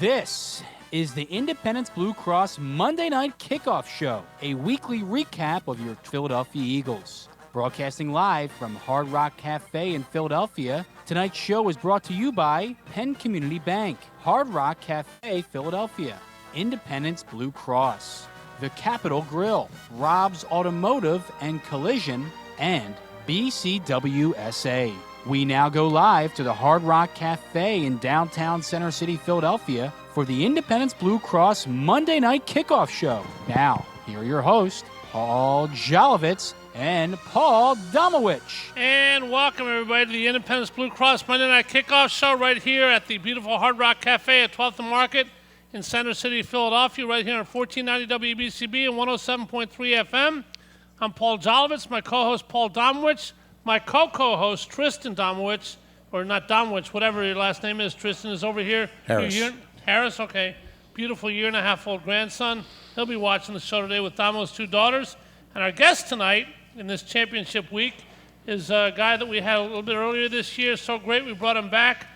This is the Independence Blue Cross Monday Night Kickoff Show, a weekly recap of your Philadelphia Eagles. Broadcasting live from Hard Rock Cafe in Philadelphia, tonight's show is brought to you by Penn Community Bank, Hard Rock Cafe, Philadelphia, Independence Blue Cross, The Capitol Grill, Rob's Automotive and Collision, and BCWSA. We now go live to the Hard Rock Cafe in downtown Center City, Philadelphia for the Independence Blue Cross Monday Night Kickoff Show. Now, here are your hosts, Paul Jolovitz and Paul Domowitch. And welcome, everybody, to the Independence Blue Cross Monday Night Kickoff Show right here at the beautiful Hard Rock Cafe at 12th and Market in Center City, Philadelphia, right here on 1490 WBCB and 107.3 FM. I'm Paul Jolovitz, my co-host Paul Domowitch, my co-host Tristan Domowitch, or not Domowitch, whatever your last name is. Tristan is over here. Harris, okay. Beautiful year-and-a-half-old grandson. He'll be watching the show today with Damo's two daughters. And our guest tonight in this championship week is a guy that we had a little bit earlier this year. So great we brought him back.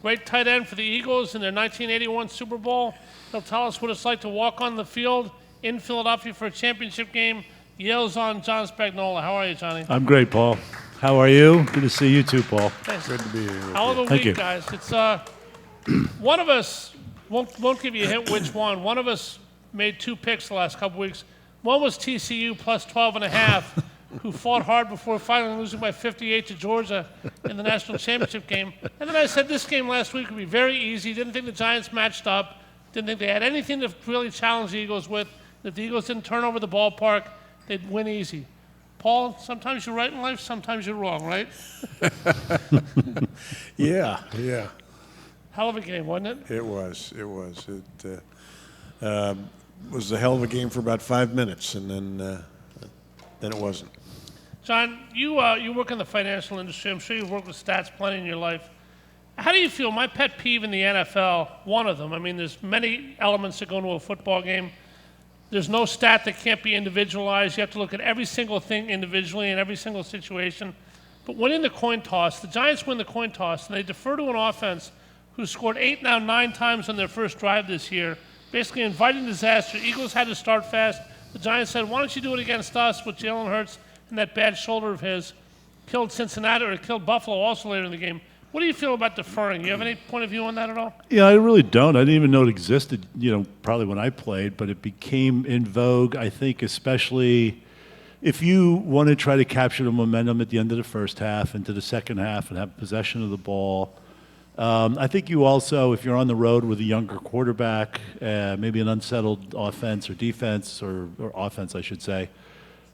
Great tight end for the Eagles in their 1981 Super Bowl. He'll tell us what it's like to walk on the field in Philadelphia for a championship game. Yale's on John Spagnola. How are you, Johnny? I'm great, Paul. How are you? Good to see you too, Paul. Thanks. Good to be here. How of the week, guys? It's one of us won't give you a hint which one. One of us made two picks the last couple weeks. One was TCU plus 12.5, who fought hard before finally losing by 58 to Georgia in the national championship game. And then I said this game last week would be very easy. Didn't think the Giants matched up. Didn't think they had anything to really challenge the Eagles with. If the Eagles didn't turn over the ballpark, they'd win easy. Paul, sometimes you're right in life, sometimes you're wrong, right? Yeah. Hell of a game, wasn't it? It was. It was a hell of a game for about 5 minutes, and then it wasn't. John, you work in the financial industry. I'm sure you've worked with stats plenty in your life. How do you feel? My pet peeve in the NFL, one of them, I mean, there's many elements that go into a football game. There's no stat that can't be individualized. You have to look at every single thing individually in every single situation. But winning the coin toss, the Giants win the coin toss, and they defer to an offense who scored 9 times on their first drive this year, basically inviting disaster. Eagles had to start fast. The Giants said, why don't you do it against us with Jalen Hurts and that bad shoulder of his. Killed Cincinnati, or killed Buffalo also later in the game. What do you feel about deferring? You have any point of view on that at all? Yeah, I really don't. I didn't even know it existed, probably when I played, but it became in vogue, I think, especially if you want to try to capture the momentum at the end of the first half into the second half and have possession of the ball. I think you also, if you're on the road with a younger quarterback, maybe an unsettled offense or defense, or offense, I should say,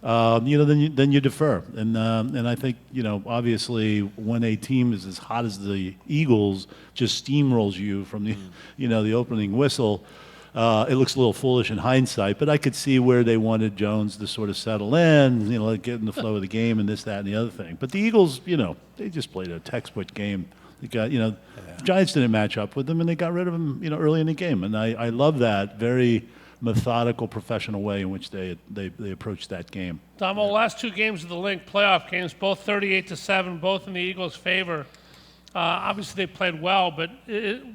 then you defer. And I think, obviously when a team is as hot as the Eagles just steamrolls you from the, the opening whistle, it looks a little foolish in hindsight, but I could see where they wanted Jones to sort of settle in, get in the flow of the game and this, that, and the other thing. But the Eagles, they just played a textbook game. They got, the Giants didn't match up with them, and they got rid of them, early in the game. And I love that very methodical, professional way in which they approached that game. Domo, last two games of the Link, playoff games, both 38-7, both in the Eagles' favor. Obviously, they played well, but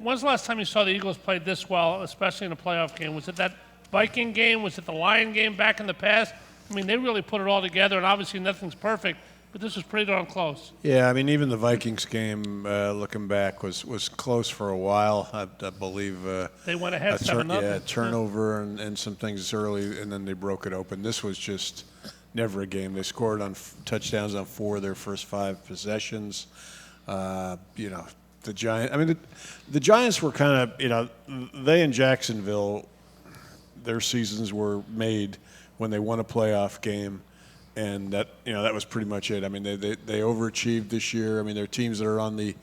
when's the last time you saw the Eagles play this well, especially in a playoff game? Was it that Viking game? Was it the Lion game back in the past? I mean, they really put it all together, and obviously nothing's perfect, but this was pretty darn close. Yeah, I mean, even the Vikings game, looking back, was close for a while. I believe they went ahead 7-0. Yeah, turnover and some things early, and then they broke it open. This was just never a game. They scored on touchdowns on 4 of their first 5 possessions. The Giants. I mean, the Giants were kind of, they in Jacksonville, their seasons were made when they won a playoff game. And that was pretty much it. I mean, they overachieved this year. I mean, they're teams that are on the,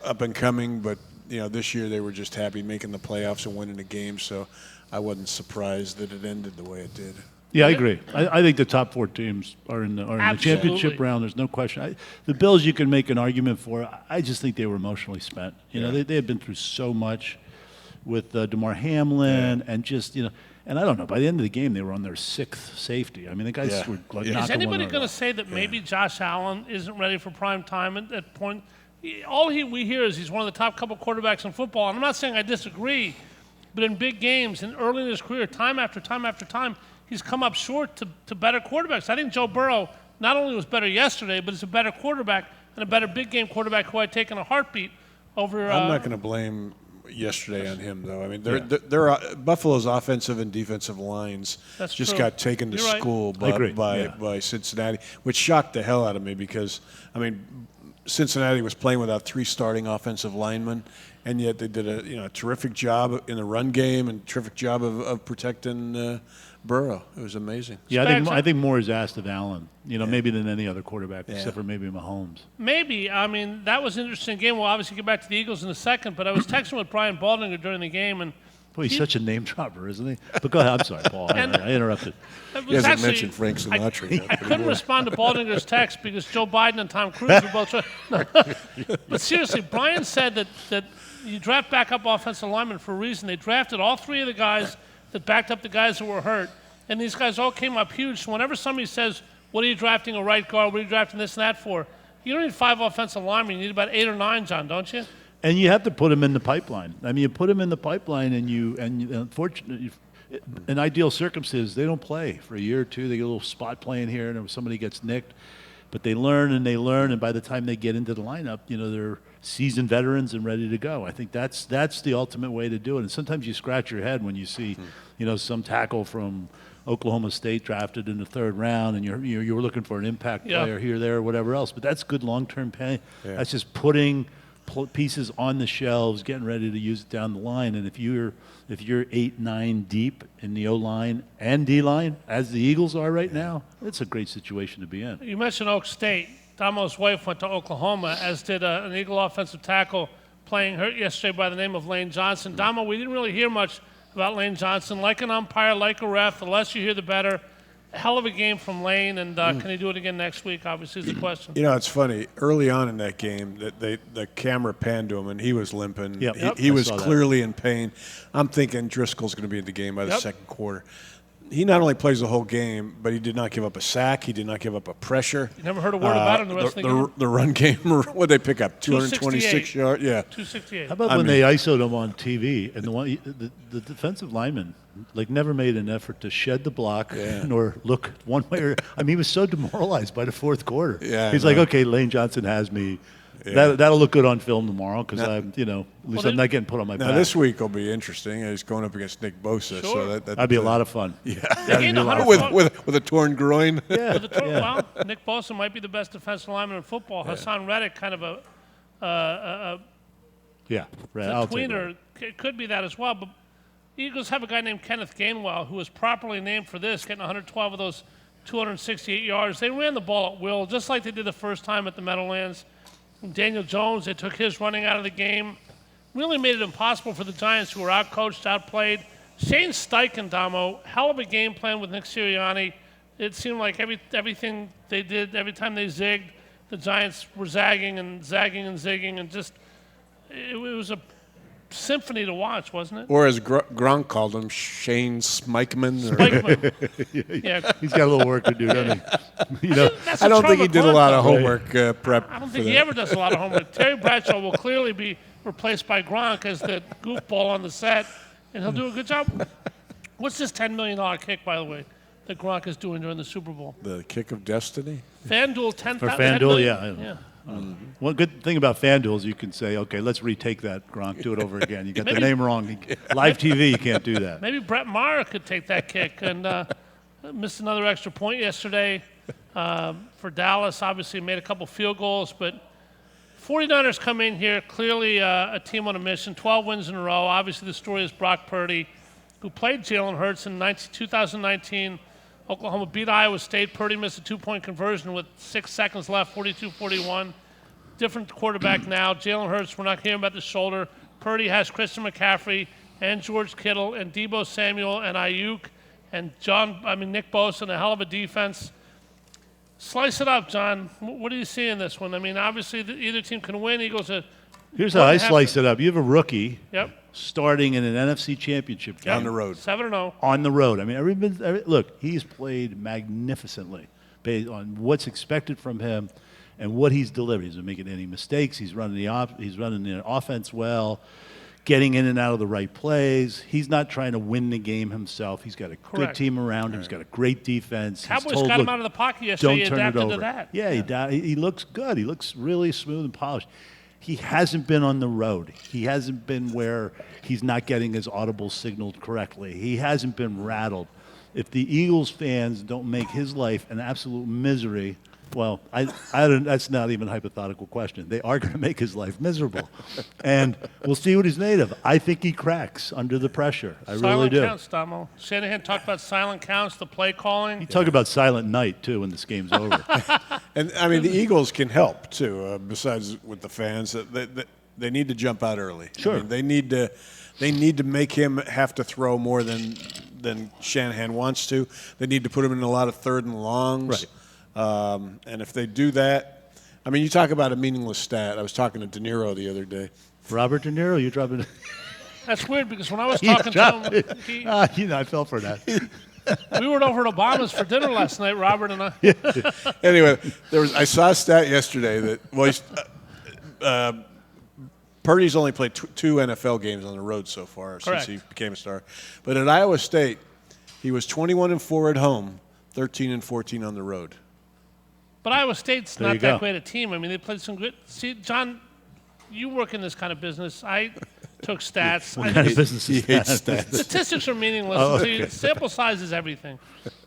up and coming. But this year they were just happy making the playoffs and winning the game. So I wasn't surprised that it ended the way it did. Yeah, I agree. I think the top 4 teams are in the championship round. There's no question. The Bills, you can make an argument for. I just think they were emotionally spent. They had been through so much with DeMar Hamlin and just And I don't know, by the end of the game, they were on their 6th safety. I mean, the guys were like knocking. Is anybody going to say that maybe Josh Allen isn't ready for prime time at that point? we hear is he's one of the top couple quarterbacks in football. And I'm not saying I disagree, but in big games and early in his career, time after time after time, he's come up short to better quarterbacks. I think Joe Burrow not only was better yesterday, but he's a better quarterback and a better big game quarterback who I'd take in a heartbeat over. I'm not going to blame yesterday on him, though. I mean, Buffalo's offensive and defensive lines just got taken to school by Cincinnati, which shocked the hell out of me because, I mean, Cincinnati was playing without 3 starting offensive linemen, and yet they did a terrific job in the run game and terrific job of protecting Burrow. It was amazing. Yeah, I think more is asked of Allen, maybe than any other quarterback, except for maybe Mahomes. Maybe. I mean, that was an interesting game. We'll obviously get back to the Eagles in a second, but I was texting with Brian Baldinger during the game. And boy, he's such a name dropper, isn't he? But go ahead. I'm sorry, Paul. I interrupted. He hasn't mentioned Frank Sinatra yet. I couldn't respond to Baldinger's text because Joe Biden and Tom Cruise were both But seriously, Brian said that you draft backup offensive linemen for a reason. They drafted all 3 of the guys that backed up the guys that were hurt. And these guys all came up huge. So whenever somebody says, what are you drafting a right guard? What are you drafting this and that for? You don't need 5 offensive linemen. You need about 8 or 9, John, don't you? And you have to put them in the pipeline. I mean, you put them in the pipeline, and unfortunately, in ideal circumstances, they don't play for a year or 2. They get a little spot playing here, and somebody gets nicked. But they learn, and by the time they get into the lineup, they're seasoned veterans and ready to go. I think that's the ultimate way to do it. And sometimes you scratch your head when you see, some tackle from Oklahoma State drafted in the 3rd round, and you're looking for an impact player here, there, or whatever else. But that's good long-term pay. Yeah. That's just putting pieces on the shelves, getting ready to use it down the line. And if you're 8-9 deep in the O-line and D-line, as the Eagles are right now, it's a great situation to be in. You mentioned Oak State. Damo's wife went to Oklahoma, as did an Eagle offensive tackle playing hurt yesterday by the name of Lane Johnson. Damo, we didn't really hear much about Lane Johnson. Like an umpire, like a ref, the less you hear, the better. Hell of a game from Lane, and can he do it again next week, obviously, is the question. It's funny. Early on in that game, the camera panned to him, and he was limping. Yep. He was clearly in pain. I'm thinking Driscoll's going to be in the game by the second quarter. He not only plays the whole game, but he did not give up a sack. He did not give up a pressure. You never heard a word about him the rest of the game? The run game, what did they pick up? 226 yards? Yeah. 268. How about when they ISO'd him on TV, and the defensive lineman never made an effort to shed the block nor look one way or – I mean, he was so demoralized by the 4th quarter. Yeah, he's like, okay, Lane Johnson has me. Yeah. That'll look good on film tomorrow because I'm not getting put on my back. Now this week will be interesting. He's going up against Nick Bosa, so that'd be a lot of fun. Yeah, with a torn groin. Yeah. Well, Nick Bosa might be the best defensive lineman in football. Yeah. Hassan Reddick, kind of a tweener, it could be that as well. But Eagles have a guy named Kenneth Gainwell who was properly named for this, getting 112 of those 268 yards. They ran the ball at will, just like they did the first time at the Meadowlands. Daniel Jones, they took his running out of the game. Really made it impossible for the Giants, who were outcoached, outplayed. Shane Steichen, Damo, hell of a game plan with Nick Sirianni. It seemed like everything they did, every time they zigged, the Giants were zagging and zigging, and just it was a symphony to watch, wasn't it? Or as Gronk called him, Shane Smikeman. Yeah. He's got a little work to do, doesn't he? I don't think he did a lot of homework prep. I don't think he ever does a lot of homework. Terry Bradshaw will clearly be replaced by Gronk as the goofball on the set, and he'll do a good job. What's this $10 million kick, by the way, that Gronk is doing during the Super Bowl? The kick of destiny? FanDuel, $10,000. For FanDuel, yeah. One good thing about FanDuel is you can say, okay, let's retake that, Gronk, do it over again. You got the name wrong. Live TV, you can't do that. Maybe Brett Maher could take that kick and missed another extra point yesterday for Dallas. Obviously made a couple field goals, but 49ers come in here, clearly a team on a mission, 12 wins in a row. Obviously the story is Brock Purdy, who played Jalen Hurts in 2019. Oklahoma beat Iowa State. Purdy missed a 2-point conversion with 6 seconds left, 42-41. Different quarterback now. Jalen Hurts, we're not hearing about the shoulder. Purdy has Christian McCaffrey and George Kittle and Deebo Samuel and Ayuk and Nick Bosa, and a hell of a defense. Slice it up, John. What do you see in this one? I mean, obviously either team can win. Eagles are. Here's how I slice it up. You have a rookie. Yep. Starting in an NFC Championship game. On the road. 7-0. On the road. I mean, look, he's played magnificently based on what's expected from him. and what he's delivered. He's not making any mistakes. He's running the offense well, getting in and out of the right plays. He's not trying to win the game himself. He's got a good team around him. He's got a great defense. Cowboys got him out of the pocket yesterday. He adapted to that. Yeah, he looks good. He looks really smooth and polished. He hasn't been on the road. He hasn't been where he's not getting his audible signaled correctly. He hasn't been rattled. If the Eagles fans don't make his life an absolute misery, well, I don't, that's not even a hypothetical question. They are going to make his life miserable. And we'll see what he's made of. I think he cracks under the pressure. I really do. Silent counts, Domo. Shanahan talked about silent counts, the play calling. He talked about silent night, too, when this game's over. And, I mean, the Eagles can help, too, besides with the fans. They need to jump out early. Sure. I mean, they need to make him have to throw more than Shanahan wants to. They need to put him in a lot of third and longs. Right. And if they do that, I mean, you talk about a meaningless stat. I was talking to De Niro the other day. Robert De Niro, you're dropping. That's weird because when I was talking to him, I fell for that. we were over at Obama's for dinner last night, Robert and I. Anyway, I saw a stat yesterday that Purdy's only played two NFL games on the road so far since he became a star. But at Iowa State, he was 21-4 at home, 13-14 on the road. But Iowa State's not that great a team. I mean, they played some good. See, John, you work in this kind of business. I took stats. What kind of business is that? Stats. Statistics are meaningless. Sample size is everything.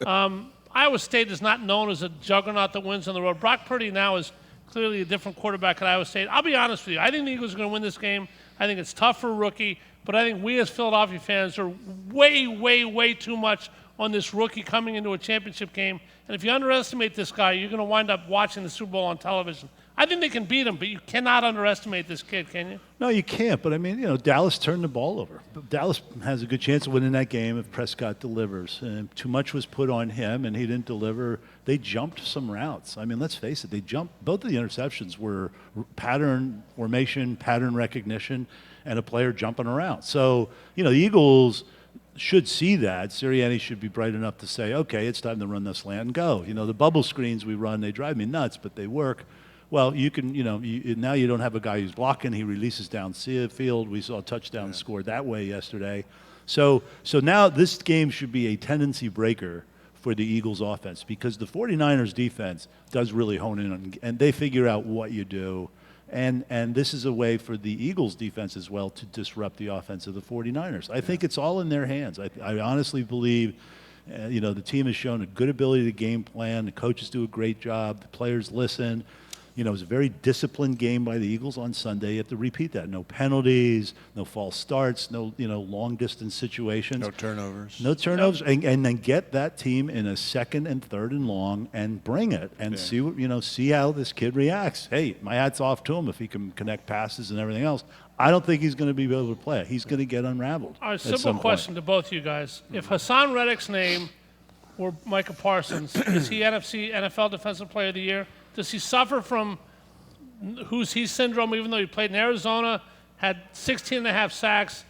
Iowa State is not known as a juggernaut that wins on the road. Brock Purdy now is clearly a different quarterback at Iowa State. I'll be honest with you. I think the Eagles are going to win this game. I think it's tough for a rookie, but I think we as Philadelphia fans are way, way, way too much on this rookie coming into a championship game. And if you underestimate this guy, you're going to wind up watching the Super Bowl on television. I think they can beat him, but you cannot underestimate this kid, can you? No, you can't. But, I mean, Dallas turned the ball over. Dallas has a good chance of winning that game if Prescott delivers. And too much was put on him, and he didn't deliver. They jumped some routes. I mean, let's face it. They jumped. Both of the interceptions were pattern formation, pattern recognition, and a player jumping around. So, the Eagles should see that. Sirianni should be bright enough to say, okay, it's time to run this slant and go. The bubble screens we run, they drive me nuts, but they work. Well, you can, now you don't have a guy who's blocking. He releases downfield. We saw a touchdown scored that way yesterday. So now this game should be a tendency breaker for the Eagles offense because the 49ers defense does really hone in on, and they figure out what you do. And this is a way for the Eagles defense as well to disrupt the offense of the 49ers. I think it's all in their hands. I honestly believe, the team has shown a good ability to game plan. The coaches do a great job. The players listen. It was a very disciplined game by the Eagles on Sunday. You have to repeat that. No penalties, no false starts, no long-distance situations. No turnovers. No turnovers. And then get that team in a second and third and long and bring it and see how this kid reacts. Hey, my hat's off to him if he can connect passes and everything else. I don't think he's going to be able to play it. He's going to get unraveled. All right, simple question to both you guys. If Hassan Reddick's name were Micah Parsons, is he NFL Defensive Player of the Year? Does he suffer from who's he syndrome, even though he played in Arizona, had 16.5 sacks,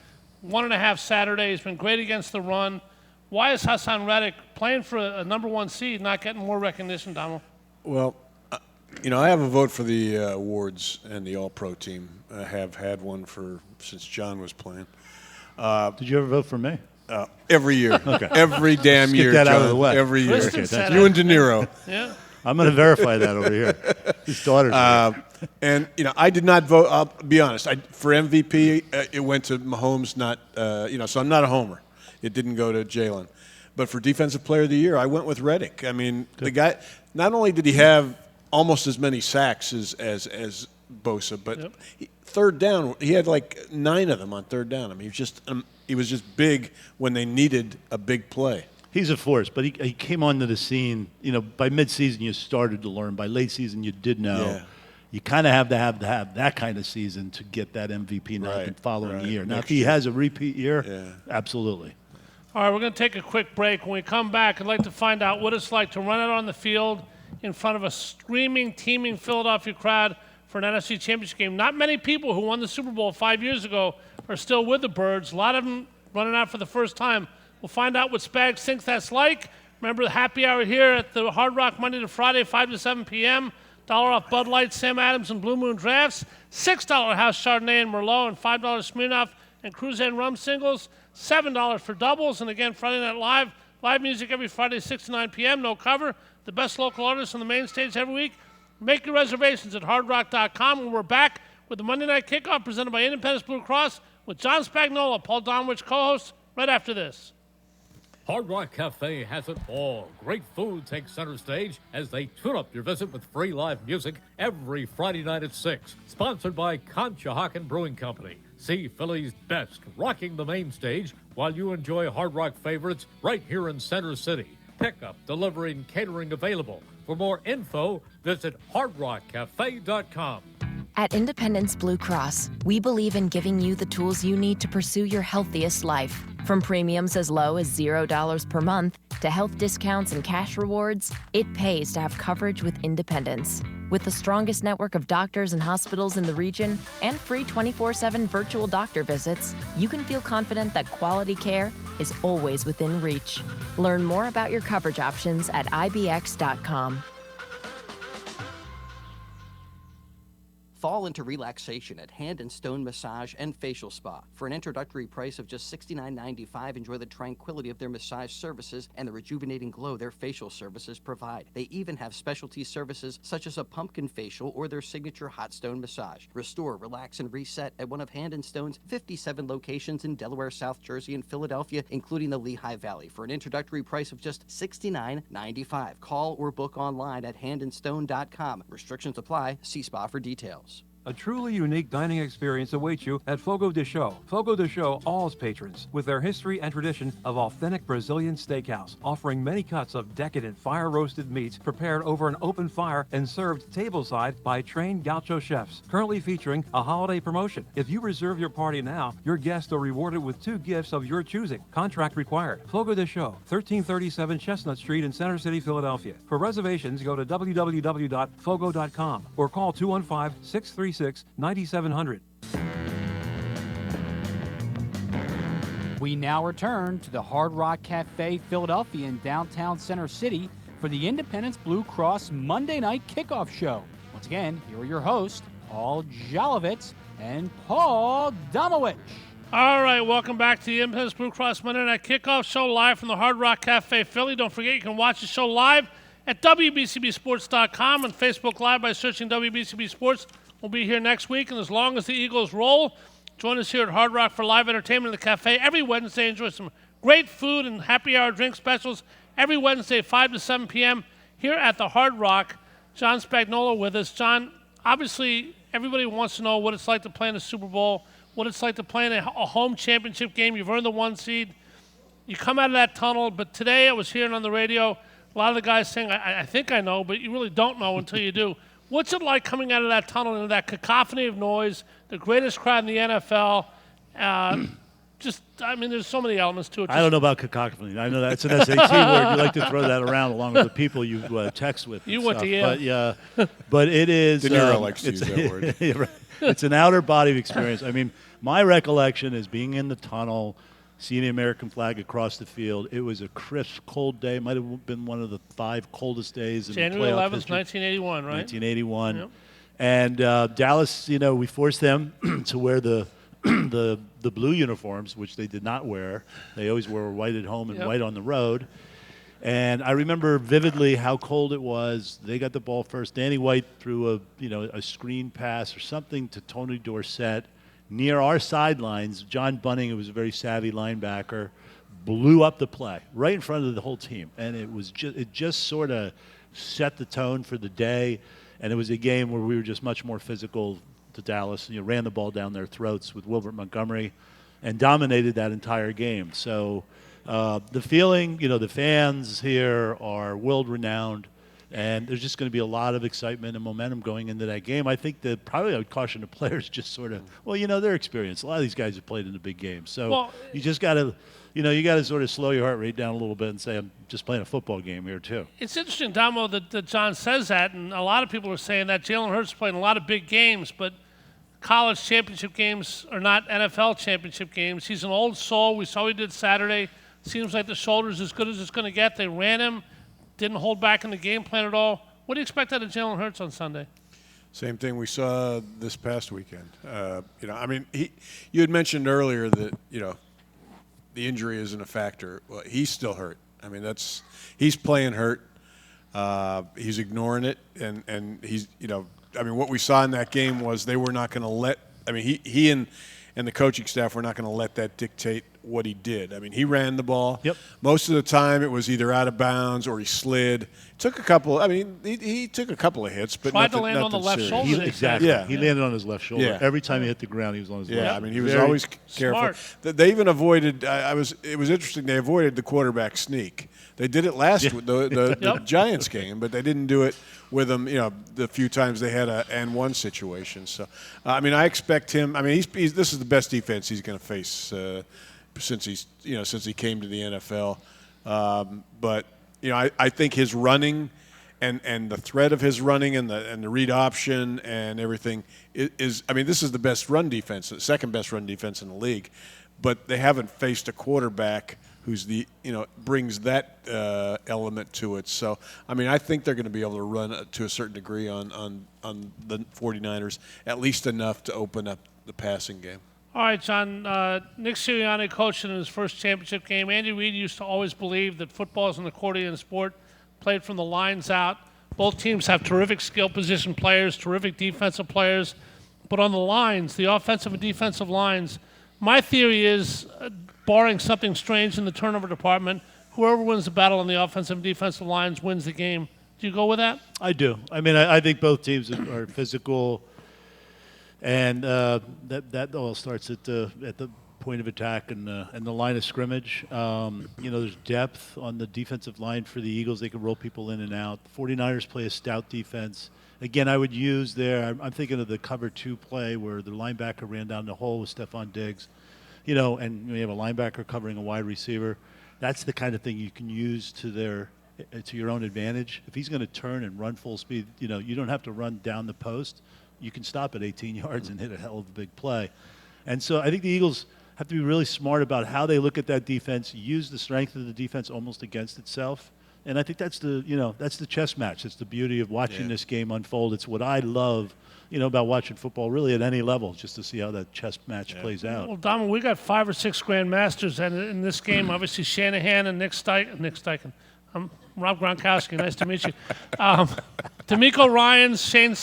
1.5 Saturday, he's been great against the run? Why is Hassan Reddick playing for a number one seed not getting more recognition, Donald? Well, I have a vote for the awards and the All-Pro team. I have had one since John was playing. Did you ever vote for me? Every year. Okay. Every damn year, get that John. out of the way. Every year. Okay, you and De Niro. Yeah. I'm going to verify that over here. His daughter's And, I did not vote. I'll be honest. For MVP, it went to Mahomes, not, so I'm not a homer. It didn't go to Jalen. But for Defensive Player of the Year, I went with Reddick. I mean, the guy, not only did he have almost as many sacks as Bosa, but third down, he had like 9 of them on third down. I mean, he was just big when they needed a big play. He's a force, but he came onto the scene. By midseason you started to learn. By late season you did know. Yeah. You kind of have to have that kind of season to get that MVP the following year. Now, if he has a repeat year, absolutely. All right, we're going to take a quick break. When we come back, I'd like to find out what it's like to run out on the field in front of a screaming, teeming Philadelphia crowd for an NFC Championship game. Not many people who won the Super Bowl 5 years ago are still with the Birds. A lot of them running out for the first time. We'll find out what Spags thinks that's like. Remember the happy hour here at the Hard Rock Monday to Friday, 5 to 7 p.m. off Bud Light, Sam Adams, and Blue Moon drafts. $6 House Chardonnay and Merlot, and $5 Smirnoff and Cruzan rum singles. $7 for doubles. And again, Friday Night Live. Live music every Friday, 6 to 9 p.m. No cover. The best local artists on the main stage every week. Make your reservations at hardrock.com. And we're back with the Monday Night Kickoff presented by Independence Blue Cross with John Spagnola, Paul Domowitch, co-host, right after this. Hard Rock Cafe has it all. Great food takes center stage as they tune up your visit with free live music every Friday night at 6. Sponsored by Conshohocken Brewing Company. See Philly's best rocking the main stage while you enjoy Hard Rock favorites right here in Center City. Pickup, delivery, and catering available. For more info, visit hardrockcafe.com. At Independence Blue Cross, we believe in giving you the tools you need to pursue your healthiest life. From premiums as low as $0 per month to health discounts and cash rewards, it pays to have coverage with Independence. With the strongest network of doctors and hospitals in the region and free 24/7 virtual doctor visits, you can feel confident that quality care is always within reach. Learn more about your coverage options at ibx.com. Fall into relaxation at Hand and Stone Massage and Facial Spa. For an introductory price of just $69.95, enjoy the tranquility of their massage services and the rejuvenating glow their facial services provide. They even have specialty services such as a pumpkin facial or their signature hot stone massage. Restore, relax, and reset at one of Hand and Stone's 57 locations in Delaware, South Jersey, and Philadelphia, including the Lehigh Valley, for an introductory price of just $69.95. Call or book online at handandstone.com. Restrictions apply. See spa for details. A truly unique dining experience awaits you at Fogo de Chão. Fogo de Chão awes patrons with their history and tradition of authentic Brazilian steakhouse, offering many cuts of decadent fire-roasted meats prepared over an open fire and served tableside by trained gaucho chefs. Currently featuring a holiday promotion. If you reserve your party now, your guests are rewarded with 2 gifts of your choosing. Contract required. Fogo de Chão, 1337 Chestnut Street in Center City, Philadelphia. For reservations, go to www.fogo.com or call 215-636-9700. We now return to the Hard Rock Cafe, Philadelphia in downtown Center City for the Independence Blue Cross Monday Night Kickoff Show. Once again, here are your hosts, Paul Jolovitz and Paul Domowitch. All right, welcome back to the Independence Blue Cross Monday Night Kickoff Show live from the Hard Rock Cafe, Philly. Don't forget, you can watch the show live at WBCBSports.com and Facebook Live by searching WBCB Sports. We'll be here next week, and as long as the Eagles roll, join us here at Hard Rock for live entertainment in the cafe every Wednesday. Enjoy some great food and happy hour drink specials every Wednesday, 5 to 7 p.m. here at the Hard Rock. John Spagnola with us. John, obviously, everybody wants to know what it's like to play in the Super Bowl, what it's like to play in a home championship game. You've earned the 1 seed. You come out of that tunnel, but today I was hearing on the radio, a lot of the guys saying, I think I know, but you really don't know until you do. What's it like coming out of that tunnel into that cacophony of noise, the greatest crowd in the NFL? There's so many elements to it. I don't know about cacophony. I know that's an SAT word. You like to throw that around along with the people you text with. You went to Yale. But it is. De Niro likes to use that word. Yeah, right. It's an outer body experience. I mean, my recollection is being in the tunnel, seeing the American flag across the field. It was a crisp, cold day. It might have been one of the 5 coldest days in January playoff 11th, history. 1981, right? 1981. Yep. And Dallas, we forced them to wear the blue uniforms, which they did not wear. They always wore white at home and white on the road. And I remember vividly how cold it was. They got the ball first. Danny White threw a screen pass or something to Tony Dorsett near our sidelines. John Bunning, who was a very savvy linebacker, blew up the play right in front of the whole team. And it just sort of set the tone for the day. And it was a game where we were just much more physical to Dallas. Ran the ball down their throats with Wilbert Montgomery and dominated that entire game. So the feeling, the fans here are world-renowned. And there's just going to be a lot of excitement and momentum going into that game. I think that probably I would caution the players just sort of, their experience. A lot of these guys have played in the big games. So you just got to, you got to sort of slow your heart rate down a little bit and say, I'm just playing a football game here too. It's interesting, Damo, that John says that, and a lot of people are saying that Jalen Hurts played in a lot of big games, but college championship games are not NFL championship games. He's an old soul. We saw what he did Saturday. Seems like the shoulder's as good as it's going to get. They ran him. Didn't hold back in the game plan at all. What do you expect out of Jalen Hurts on Sunday? Same thing we saw this past weekend. I mean, you had mentioned earlier that, the injury isn't a factor. Well, he's still hurt. I mean, he's playing hurt. He's ignoring it, and he's, what we saw in that game was they were not going to let. I mean, he and the coaching staff were not going to let that dictate what he did. I mean, he ran the ball. Yep. Most of the time, it was either out of bounds or he slid. Took a couple. I mean, he took a couple of hits, but tried to land on the left serious. shoulder. Exactly. Yeah. He landed on his left shoulder. Yeah. Every time he hit the ground, he was on his left. Yeah, I mean, he was Very always careful. smart. They even avoided. It was interesting. They avoided the quarterback sneak. They did it last with the Giants game, but they didn't do it with him. The few times they had a and-one situation. So, I mean, I expect him. I mean, this is the best defense he's going to face since he came to the NFL. But I think his running. And the threat of his running and the read option and everything is I mean, this is the best run defense, the second best run defense in the league, but they haven't faced a quarterback who's brings that element to it. So, I mean, I think they're going to be able to run to a certain degree on the 49ers, at least enough to open up the passing game. All right, John. Nick Sirianni coached in his first championship game. Andy Reid used to always believe that football is an accordion sport, played from the lines out. Both teams have terrific skill position players, terrific defensive players. But on the lines, the offensive and defensive lines, my theory is, barring something strange in the turnover department, whoever wins the battle on the offensive and defensive lines wins the game. Do you go with that? I do. I mean, I think both teams are physical, and that all starts at the point of attack and the line of scrimmage. There's depth on the defensive line for the Eagles. They can roll people in and out. The 49ers play a stout defense. Again, I would use I'm thinking of the cover 2 play where the linebacker ran down the hole with Stephon Diggs, and you have a linebacker covering a wide receiver. That's the kind of thing you can use to your own advantage. If he's going to turn and run full speed, you don't have to run down the post. You can stop at 18 yards and hit a hell of a big play. And so I think the Eagles have to be really smart about how they look at that defense, use the strength of the defense almost against itself. And I think that's the chess match. It's the beauty of watching this game unfold. It's what I love, about watching football really at any level, just to see how that chess match plays out. Well, Dom, we got 5 or 6 grandmasters in this game. Obviously, Shanahan and Nick Steichen. I'm Rob Gronkowski. Nice to meet you. D'Amico Ryans, Shane,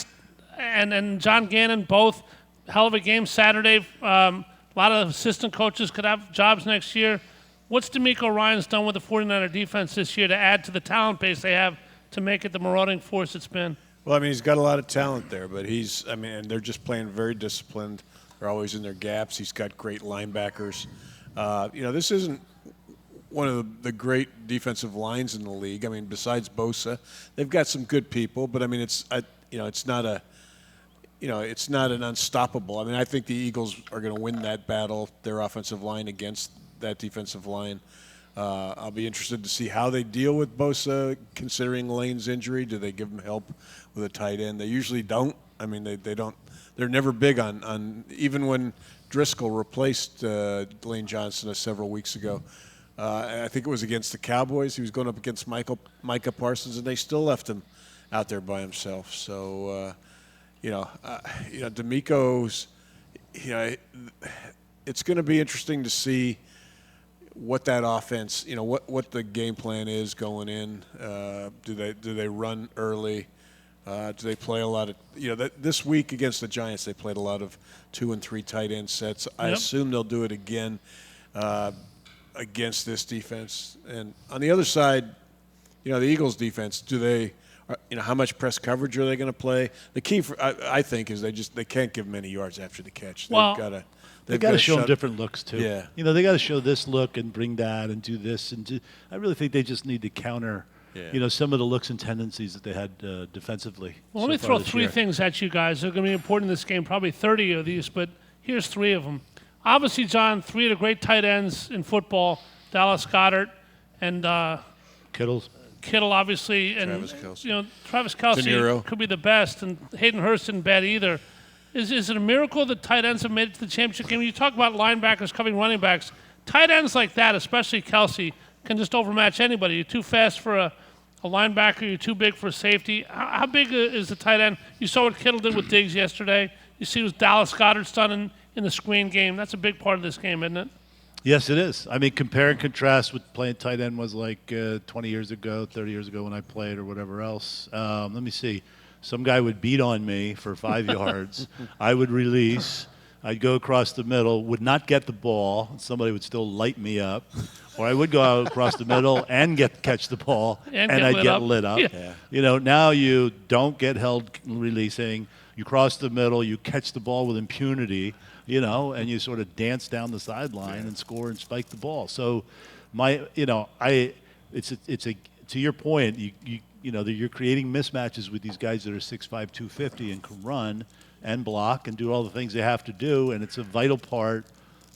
and John Gannon, both hell of a game Saturday. A lot of assistant coaches could have jobs next year. What's D'Amico Ryans done with the 49er defense this year to add to the talent base they have to make it the marauding force it's been? Well, I mean, he's got a lot of talent there, but and they're just playing very disciplined. They're always in their gaps. He's got great linebackers. This isn't one of the great defensive lines in the league. I mean, besides Bosa, they've got some good people, but I mean, it's not an unstoppable. I mean, I think the Eagles are going to win that battle, their offensive line against that defensive line. I'll be interested to see how they deal with Bosa, considering Lane's injury. Do they give him help with a tight end? They usually don't. I mean, they don't. They're never big on even when Driscoll replaced Lane Johnson several weeks ago. I think it was against the Cowboys. He was going up against Micah Parsons, and they still left him out there by himself. So. D'Amico's, it's going to be interesting to see what that offense, what the game plan is going in. Do they run early? Do they play a lot of, this week against the Giants, they played a lot of 2 and 3 tight end sets. I assume they'll do it again against this defense. And on the other side, the Eagles defense, how much press coverage are they going to play? The key, I think, is they can't give them any yards after the catch. They've got to show them different looks too. Yeah, they got to show this look and bring that and do this and do. I really think they just need to counter, some of the looks and tendencies that they had defensively. Well, let me throw 3 things at you guys. They're going to be important in this game. Probably 30 of these, but here's 3 of them. Obviously, John, 3 of the great tight ends in football: Dallas Goedert and Kittle, obviously, and Travis Kelce could be the best, and Hayden Hurst isn't bad either. Is it a miracle that tight ends have made it to the championship game? You talk about linebackers covering running backs. Tight ends like that, especially Kelce, can just overmatch anybody. You're too fast for a linebacker, you're too big for a safety. How big is the tight end? You saw what Kittle did with Diggs yesterday. You see what Dallas Goedert's done in the screen game. That's a big part of this game, isn't it? Yes, it is. I mean, compare and contrast with playing tight end was like 20 years ago, 30 years ago when I played or whatever else. Let me see. Some guy would beat on me for 5 yards. I would release. I'd go across the middle, would not get the ball. Somebody would still light me up. Or I would go out across the middle and catch the ball, and I'd get lit up. Yeah. You know, now you don't get held releasing. You cross the middle, you catch the ball with impunity, you know, and you sort of dance down the sideline and score and spike the ball. So, it's to your point, you know, that you're creating mismatches with these guys that are 6'5", 250 and can run and block and do all the things they have to do, and it's a vital part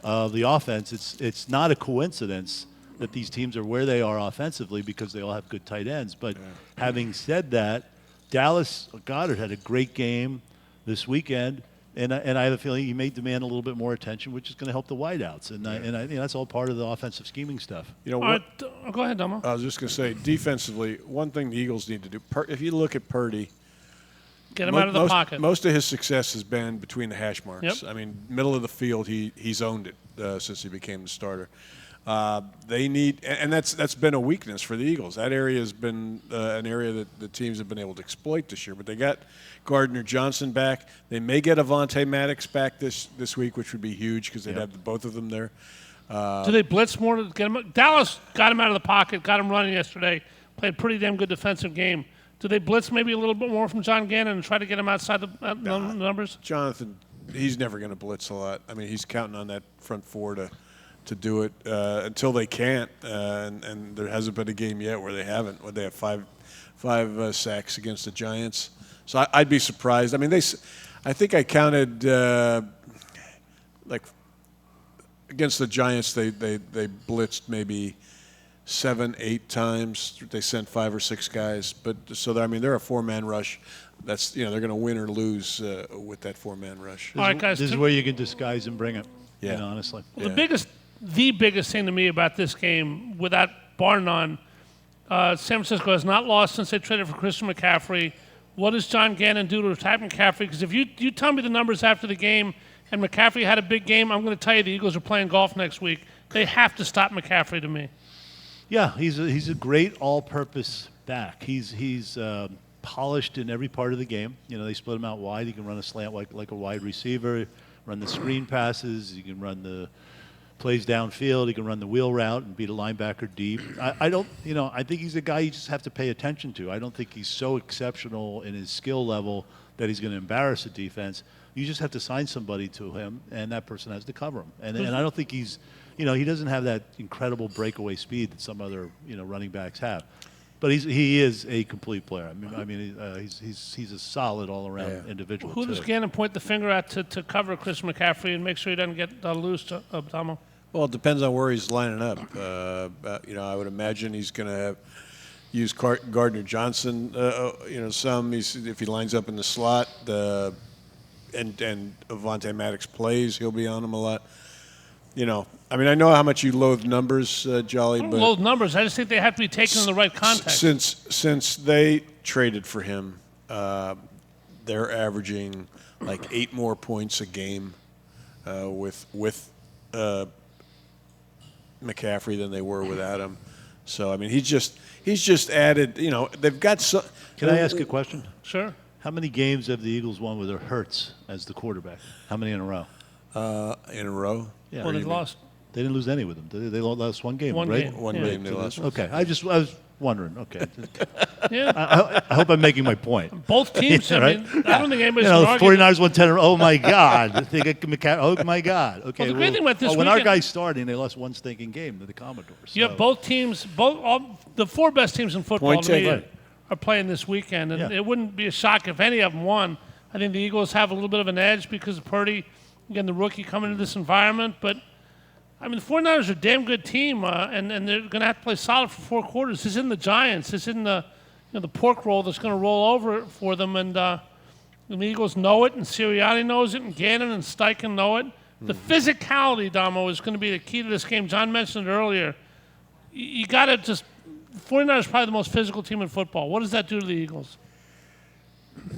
of the offense. It's not a coincidence that these teams are where they are offensively because they all have good tight ends. But having said that, Dallas Goedert had a great game this weekend, and I have a feeling he may demand a little bit more attention, which is going to help the wideouts, and I think that's all part of the offensive scheming stuff. You know, All right, go ahead, Domo. I was just going to say, defensively, one thing the Eagles need to do, if you look at Purdy, Get him out of the pocket. Most of his success has been between the hash marks. Yep. I mean, middle of the field, he's owned it since he became the starter. They need, and that's been a weakness for the Eagles. That area has been an area that the teams have been able to exploit this year. But they got Gardner Johnson back. They may get Avonte Maddox back this week, which would be huge because they'd have both of them there. Do they blitz more to get him? Dallas got him out of the pocket, got him running yesterday, played a pretty damn good defensive game. Do they blitz maybe a little bit more from John Gannon and try to get him outside the numbers? Jonathan, he's never going to blitz a lot. I mean, he's counting on that front four to do it until they can't. And there hasn't been a game yet where they haven't. Where they have five sacks against the Giants. So I'd be surprised. I mean, I think I counted like against the Giants, they blitzed maybe 7-8 times. They sent 5 or 6 guys, but I mean, they're a 4-man rush. That's they're going to win or lose with that 4-man rush. All right, guys. This is where you can disguise and bring it. Yeah, honestly. Well, the biggest thing to me about this game, without bar none, San Francisco has not lost since they traded for Christian McCaffrey. What does John Gannon do to attack McCaffrey? Because if you tell me the numbers after the game and McCaffrey had a big game, I'm going to tell you the Eagles are playing golf next week. They have to stop McCaffrey to me. Yeah, he's a great all-purpose back. He's polished in every part of the game. You know, they split him out wide. He can run a slant like a wide receiver, run the screen passes. He can run the plays downfield. He can run the wheel route and beat a linebacker deep. I think he's a guy you just have to pay attention to. I don't think he's so exceptional in his skill level that he's going to embarrass the defense. You just have to sign somebody to him, and that person has to cover him. And I don't think he's, he doesn't have that incredible breakaway speed that some other, running backs have. But he is a complete player. He's a solid all-around individual. Who does Gannon point the finger at to cover Chris McCaffrey and make sure he doesn't get loose to Domo? Well, it depends on where he's lining up. I would imagine he's going to use Gardner Johnson. If he lines up in the slot, and Avonte Maddox plays, he'll be on him a lot. I know how much you loathe numbers, Jolly. I don't loathe numbers. I just think they have to be taken in the right context. Since they traded for him, they're averaging like 8 more points a game with McCaffrey than they were without him. So I mean, he's just added. They've got so. Can I ask a question? Sure. How many games have the Eagles won with Hurts as the quarterback? How many in a row? In a row? Yeah. Well, they lost. They didn't lose any with them, did they? They lost one game, One right? game. One game they lost. Okay. I was wondering. Okay. Yeah. I hope I'm making my point. Both teams. Right? I don't think anybody's the going to argue. 49ers won 10. Oh my God! They get oh my God! Okay. Well, the great thing about this when our weekend- guys starting, they lost one stinking game to the Commodores. You have both teams, the 4 best teams in football Point to me taken. are playing this weekend, and Yeah. it wouldn't be a shock if any of them won. I think the Eagles have a little bit of an edge because of Purdy, again, the rookie coming into this environment. But I mean, the 49ers are a damn good team, and they're going to have to play solid for 4 quarters. This isn't the Giants. This isn't the pork roll that's going to roll over for them. And the Eagles know it, and Sirianni knows it, and Gannon and Steichen know it. The physicality, Damo, is going to be the key to this game. John mentioned it earlier. You got to just 49ers are probably the most physical team in football. What does that do to the Eagles?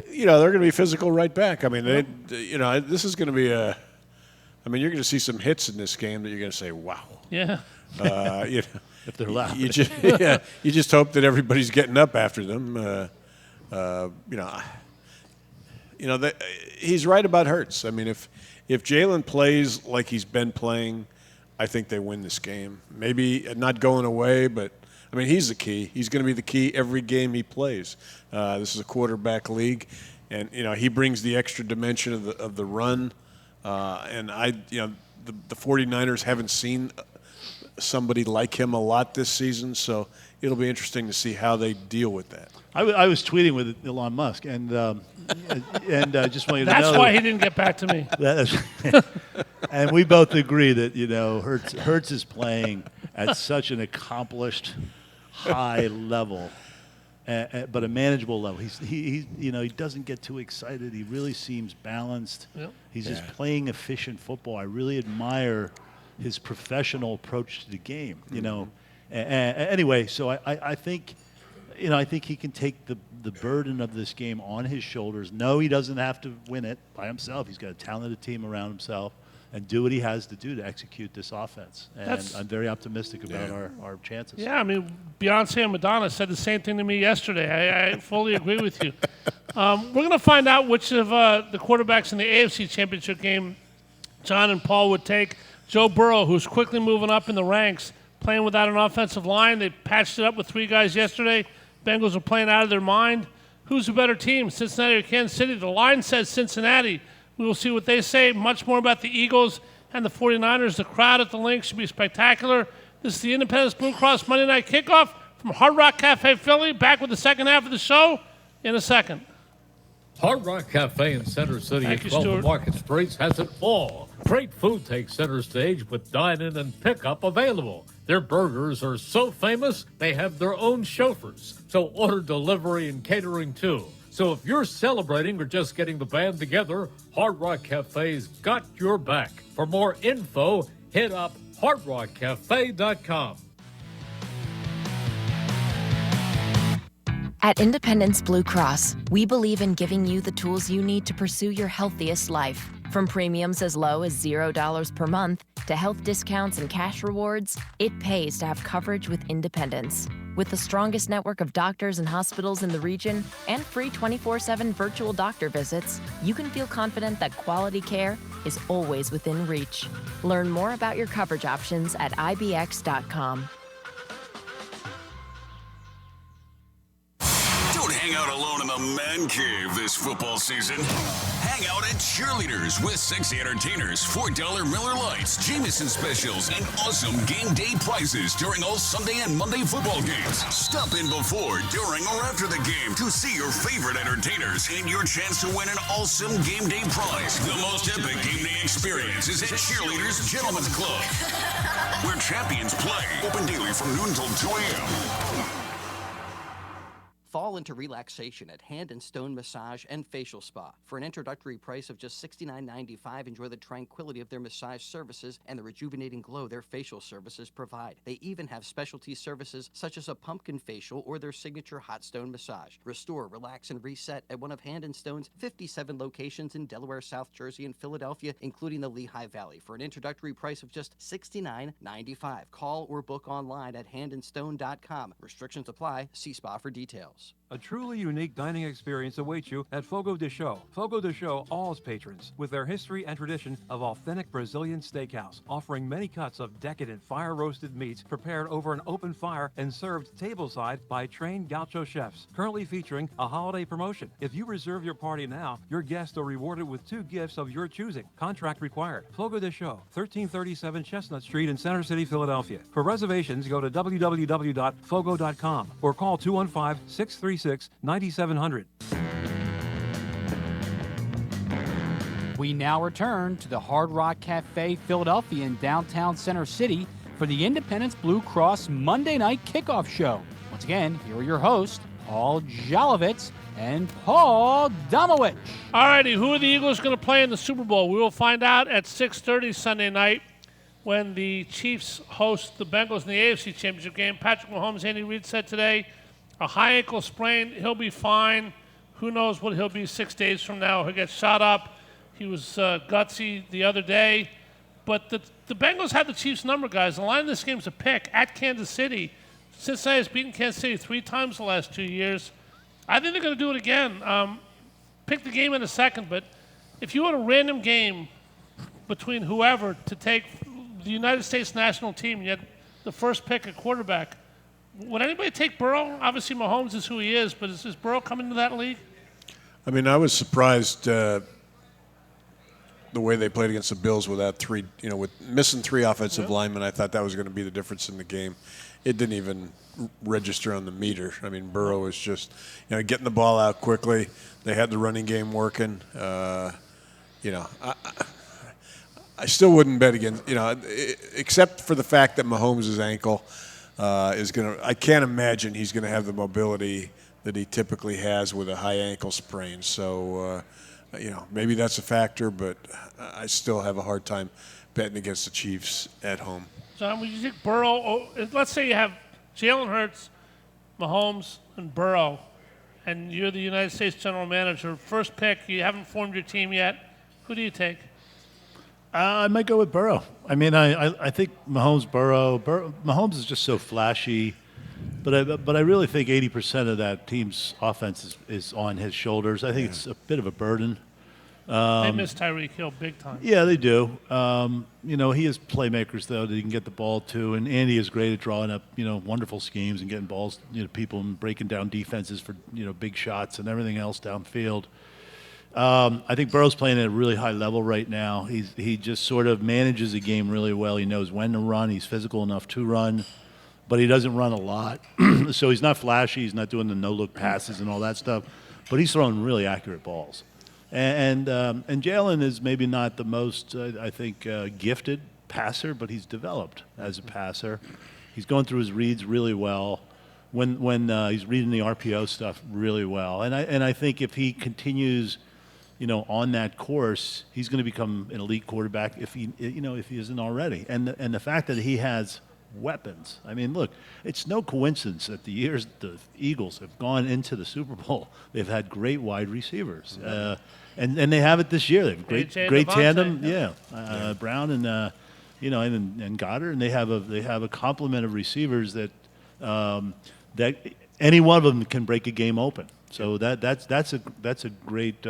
They're going to be physical right back. I mean, this is going to be you're going to see some hits in this game that you're going to say, wow. Yeah. If they're loud. You just hope that everybody's getting up after them. He's right about Hurts. I mean, if Jalen plays like he's been playing, I think they win this game. Maybe not going away, but I mean, he's the key. He's going to be the key every game he plays. This is a quarterback league, and he brings the extra dimension of the run. And the 49ers haven't seen somebody like him a lot this season, so it'll be interesting to see how they deal with that. I was tweeting with Elon Musk, and just want you to know that's why he didn't get back to me. And we both agree that Hurts is playing at such an accomplished high level, but a manageable level. He doesn't get too excited. He really seems balanced. Yep. He's just playing efficient football. I really admire his professional approach to the game. Anyway, so I think. I think he can take the burden of this game on his shoulders. No, he doesn't have to win it by himself. He's got a talented team around himself and do what he has to do to execute this offense. And I'm very optimistic about our chances. Yeah, I mean, Beyonce and Madonna said the same thing to me yesterday. I fully agree with you. We're going to find out which of the quarterbacks in the AFC Championship game John and Paul would take. Joe Burrow, who's quickly moving up in the ranks, playing without an offensive line. They patched it up with 3 guys yesterday. Bengals are playing out of their mind. Who's a better team, Cincinnati or Kansas City? The line says Cincinnati. We will see what they say. Much more about the Eagles and the 49ers. The crowd at the Link should be spectacular. This is the Independence Blue Cross Monday Night Kickoff from Hard Rock Cafe Philly. Back with the second half of the show in a second. Hard Rock Cafe in Center City at 12 Market Street has it all. Great food takes center stage with dine-in and pickup available. Their burgers are so famous, they have their own chauffeurs. So order delivery and catering too. So if you're celebrating or just getting the band together, Hard Rock Cafe's got your back. For more info, hit up hardrockcafe.com. At Independence Blue Cross, we believe in giving you the tools you need to pursue your healthiest life. From premiums as low as $0 per month to health discounts and cash rewards, it pays to have coverage with Independence. With the strongest network of doctors and hospitals in the region and free 24/7 virtual doctor visits, you can feel confident that quality care is always within reach. Learn more about your coverage options at ibx.com. Don't hang out alone in the man cave this football season. Hang out at Cheerleaders with sexy entertainers, $4 Miller Lights, Jameson specials, and awesome game day prizes during all Sunday and Monday football games. Stop in before, during, or after the game to see your favorite entertainers and your chance to win an awesome game day prize. The most epic game day experience is at Cheerleaders Gentlemen's Club, where champions play. Open daily from noon till 2 a.m. Fall into relaxation at Hand and Stone Massage and Facial Spa. For an introductory price of just $69.95, enjoy the tranquility of their massage services and the rejuvenating glow their facial services provide. They even have specialty services such as a pumpkin facial or their signature hot stone massage. Restore, relax, and reset at one of Hand and Stone's 57 locations in Delaware, South Jersey, and Philadelphia, including the Lehigh Valley, for an introductory price of just $69.95. Call or book online at handandstone.com. Restrictions apply. See spa for details. A truly unique dining experience awaits you at Fogo de Chão. Fogo de Chão awes patrons with their history and tradition of authentic Brazilian steakhouse, offering many cuts of decadent fire-roasted meats prepared over an open fire and served tableside by trained gaucho chefs. Currently featuring a holiday promotion. If you reserve your party now, your guests are rewarded with 2 gifts of your choosing. Contract required. Fogo de Chão, 1337 Chestnut Street in Center City, Philadelphia. For reservations, go to www.fogo.com or call 215-636-9700. We now return to the Hard Rock Cafe Philadelphia in downtown Center City for the Independence Blue Cross Monday Night Kickoff Show. Once again, here are your hosts, Paul Jolovitz and Paul Domowitch. All righty, who are the Eagles going to play in the Super Bowl? We will find out at 6:30 Sunday night. when the Chiefs host the Bengals in the AFC Championship game. Patrick Mahomes, Andy Reid said today, a high ankle sprain, he'll be fine. Who knows what he'll be 6 days from now. He'll get shot up. He was gutsy the other day. But the Bengals had the Chiefs' number, guys. The line of this game is a pick at Kansas City. Cincinnati has beaten Kansas City 3 times the last 2 years. I think they're going to do it again. Pick the game in a second, but if you had a random game between whoever to take the United States national team, you had the first pick at quarterback, would anybody take Burrow? Obviously, Mahomes is who he is, but is Burrow coming to that league? I mean, I was surprised the way they played against the Bills without with missing 3 offensive linemen. I thought that was going to be the difference in the game. It didn't even register on the meter. I mean, Burrow was just, getting the ball out quickly. They had the running game working. I still wouldn't bet against, except for the fact that Mahomes' ankle is going to, I can't imagine he's going to have the mobility that he typically has with a high ankle sprain. So, maybe that's a factor, but I still have a hard time betting against the Chiefs at home. John, would you take Burrow? Let's say you have Jalen Hurts, Mahomes, and Burrow, and you're the United States general manager. First pick, you haven't formed your team yet. Who do you take? I might go with Burrow. I mean, I think Mahomes is just so flashy, but I really think 80% of that team's offense is on his shoulders. I think it's a bit of a burden. They miss Tyreek Hill big time. Yeah, they do. He has playmakers, though, that he can get the ball to, and Andy is great at drawing up, wonderful schemes and getting balls, people and breaking down defenses for, big shots and everything else downfield. I think Burrow's playing at a really high level right now. He just sort of manages the game really well. He knows when to run. He's physical enough to run, but he doesn't run a lot. So he's not flashy. He's not doing the no-look passes and all that stuff, but he's throwing really accurate balls. And Jalen is maybe not the most, I think, gifted passer, but he's developed as a passer. He's going through his reads really well. When he's reading the RPO stuff really well, and I think if he continues, on that course, he's going to become an elite quarterback if he isn't already. And the fact that he has weapons. I mean, look, it's no coincidence that the years the Eagles have gone into the Super Bowl, they've had great wide receivers, and they have it this year. They have great tandem, Brown and and Goddard, and they have a complement of receivers that any one of them can break a game open. So that's a great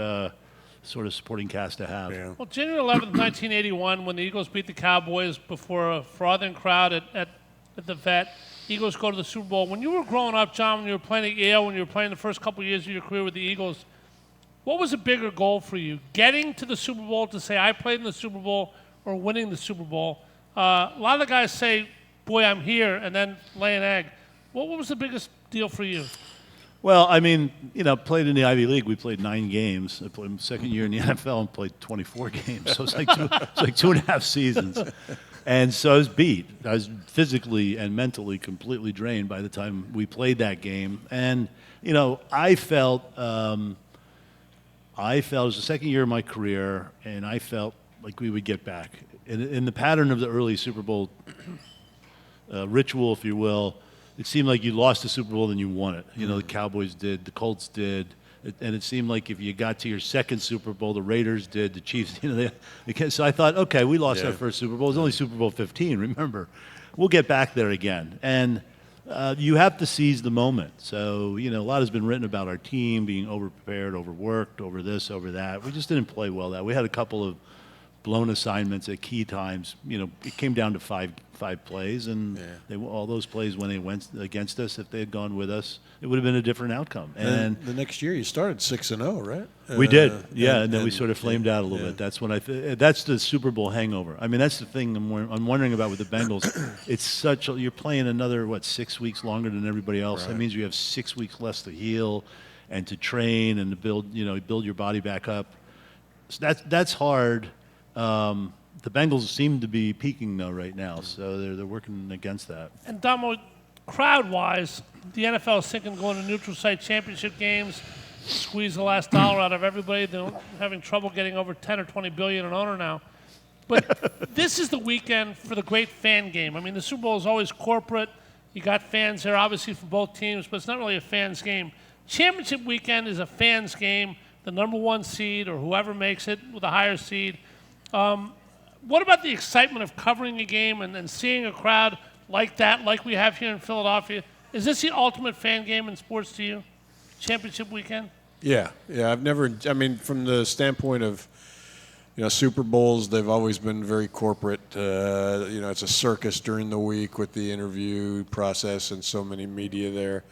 sort of supporting cast to have. Yeah. Well, January 11th, 1981, when the Eagles beat the Cowboys before a frothing crowd at the Vet, Eagles go to the Super Bowl. When you were growing up, John, when you were playing at Yale, when you were playing the first couple of years of your career with the Eagles, what was a bigger goal for you? Getting to the Super Bowl to say, I played in the Super Bowl, or winning the Super Bowl? A lot of the guys say, boy, I'm here, and then lay an egg. What was the biggest deal for you? Well, I mean, played in the Ivy League. We played 9 games. I played my second year in the NFL and played 24 games. So it's like 2.5 seasons. And so I was beat. I was physically and mentally completely drained by the time we played that game. And, I felt it was the second year of my career, and I felt like we would get back. In the pattern of the early Super Bowl ritual, if you will, it seemed like you lost the Super Bowl, then you won it. The Cowboys did, the Colts did, and it seemed like if you got to your second Super Bowl, the Raiders did, the Chiefs. So I thought, okay, we lost our first Super Bowl. It was only Super Bowl 15. Remember, we'll get back there again, and you have to seize the moment. So a lot has been written about our team being overprepared, overworked, over this, over that. We just didn't play well. We had a couple of blown assignments at key times. It came down to five plays, and all those plays when they went against us, if they had gone with us, it would have been a different outcome. And the next year you started 6-0, right? We did, and then we sort of flamed out a little bit. That's when that's the Super Bowl hangover. I mean, that's the thing I'm wondering about with the Bengals. It's you're playing another 6 weeks longer than everybody else. Right. That means you have 6 weeks less to heal and to train and to build your body back up. So that's hard. The Bengals seem to be peaking, though, right now, so they're working against that. And, Domo, crowd-wise, the NFL is thinking going to neutral site championship games, squeeze the last dollar out of everybody. They're having trouble getting over $10 or $20 billion an owner now. But this is the weekend for the great fan game. I mean, the Super Bowl is always corporate. You got fans there, obviously, for both teams, but it's not really a fans game. Championship weekend is a fans game. The number one seed or whoever makes it with a higher seed. What about the excitement of covering a game and seeing a crowd like that, like we have here in Philadelphia? Is this the ultimate fan game in sports to you? Championship weekend? Yeah. I've never. I mean, from the standpoint of, Super Bowls, they've always been very corporate. It's a circus during the week with the interview process and so many media there.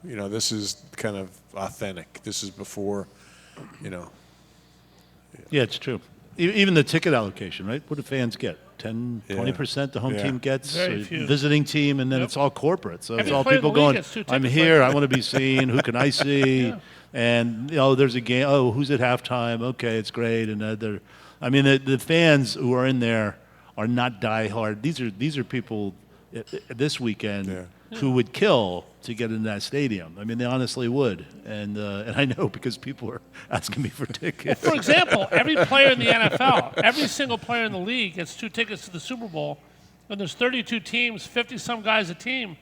This is kind of authentic. This is before, Yeah, it's true. Even the ticket allocation, right? What do fans get? 10, 20% the home team gets, visiting team, and then it's all corporate. So it's all people going, I'm here, I want to be seen, who can I see? And, there's a game, who's at halftime? Okay, it's great. And the fans who are in there are not diehard. These are people this weekend who would kill to get in that stadium. I mean, they honestly would. And I know because people are asking me for tickets. For example, every player in the NFL, every single player in the league gets 2 tickets to the Super Bowl. And there's 32 teams, 50-some guys a team.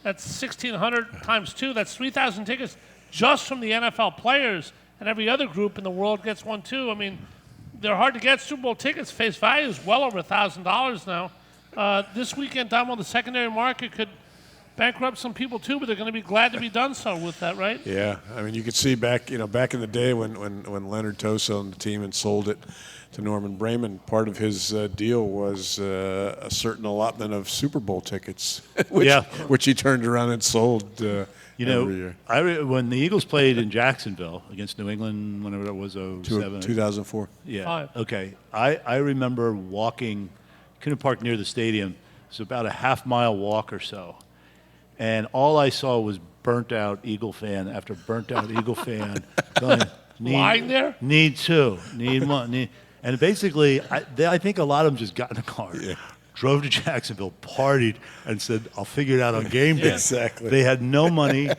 That's 1,600 times 2. That's 3,000 tickets just from the NFL players. And every other group in the world gets one, too. I mean, they're hard to get. Super Bowl tickets, face value is well over $1,000 now. This weekend, Damo, the secondary market could bankrupt some people too, but they're going to be glad to be done so with that, right? Yeah, I mean, you could see back in the day when Leonard Tosa owned the team and sold it to Norman Brayman, part of his deal was a certain allotment of Super Bowl tickets, which he turned around and sold every year. When the Eagles played in Jacksonville against New England, whenever it was 07. 2004. Yeah. Okay. I remember walking, couldn't park near the stadium. It was about a half-mile walk or so. And all I saw was burnt-out Eagle fan after burnt-out Eagle fan going, lying there? Need 2, need 1. And basically, I think a lot of them just got in the car, drove to Jacksonville, partied, and said, I'll figure it out on game day. Exactly. They had no money.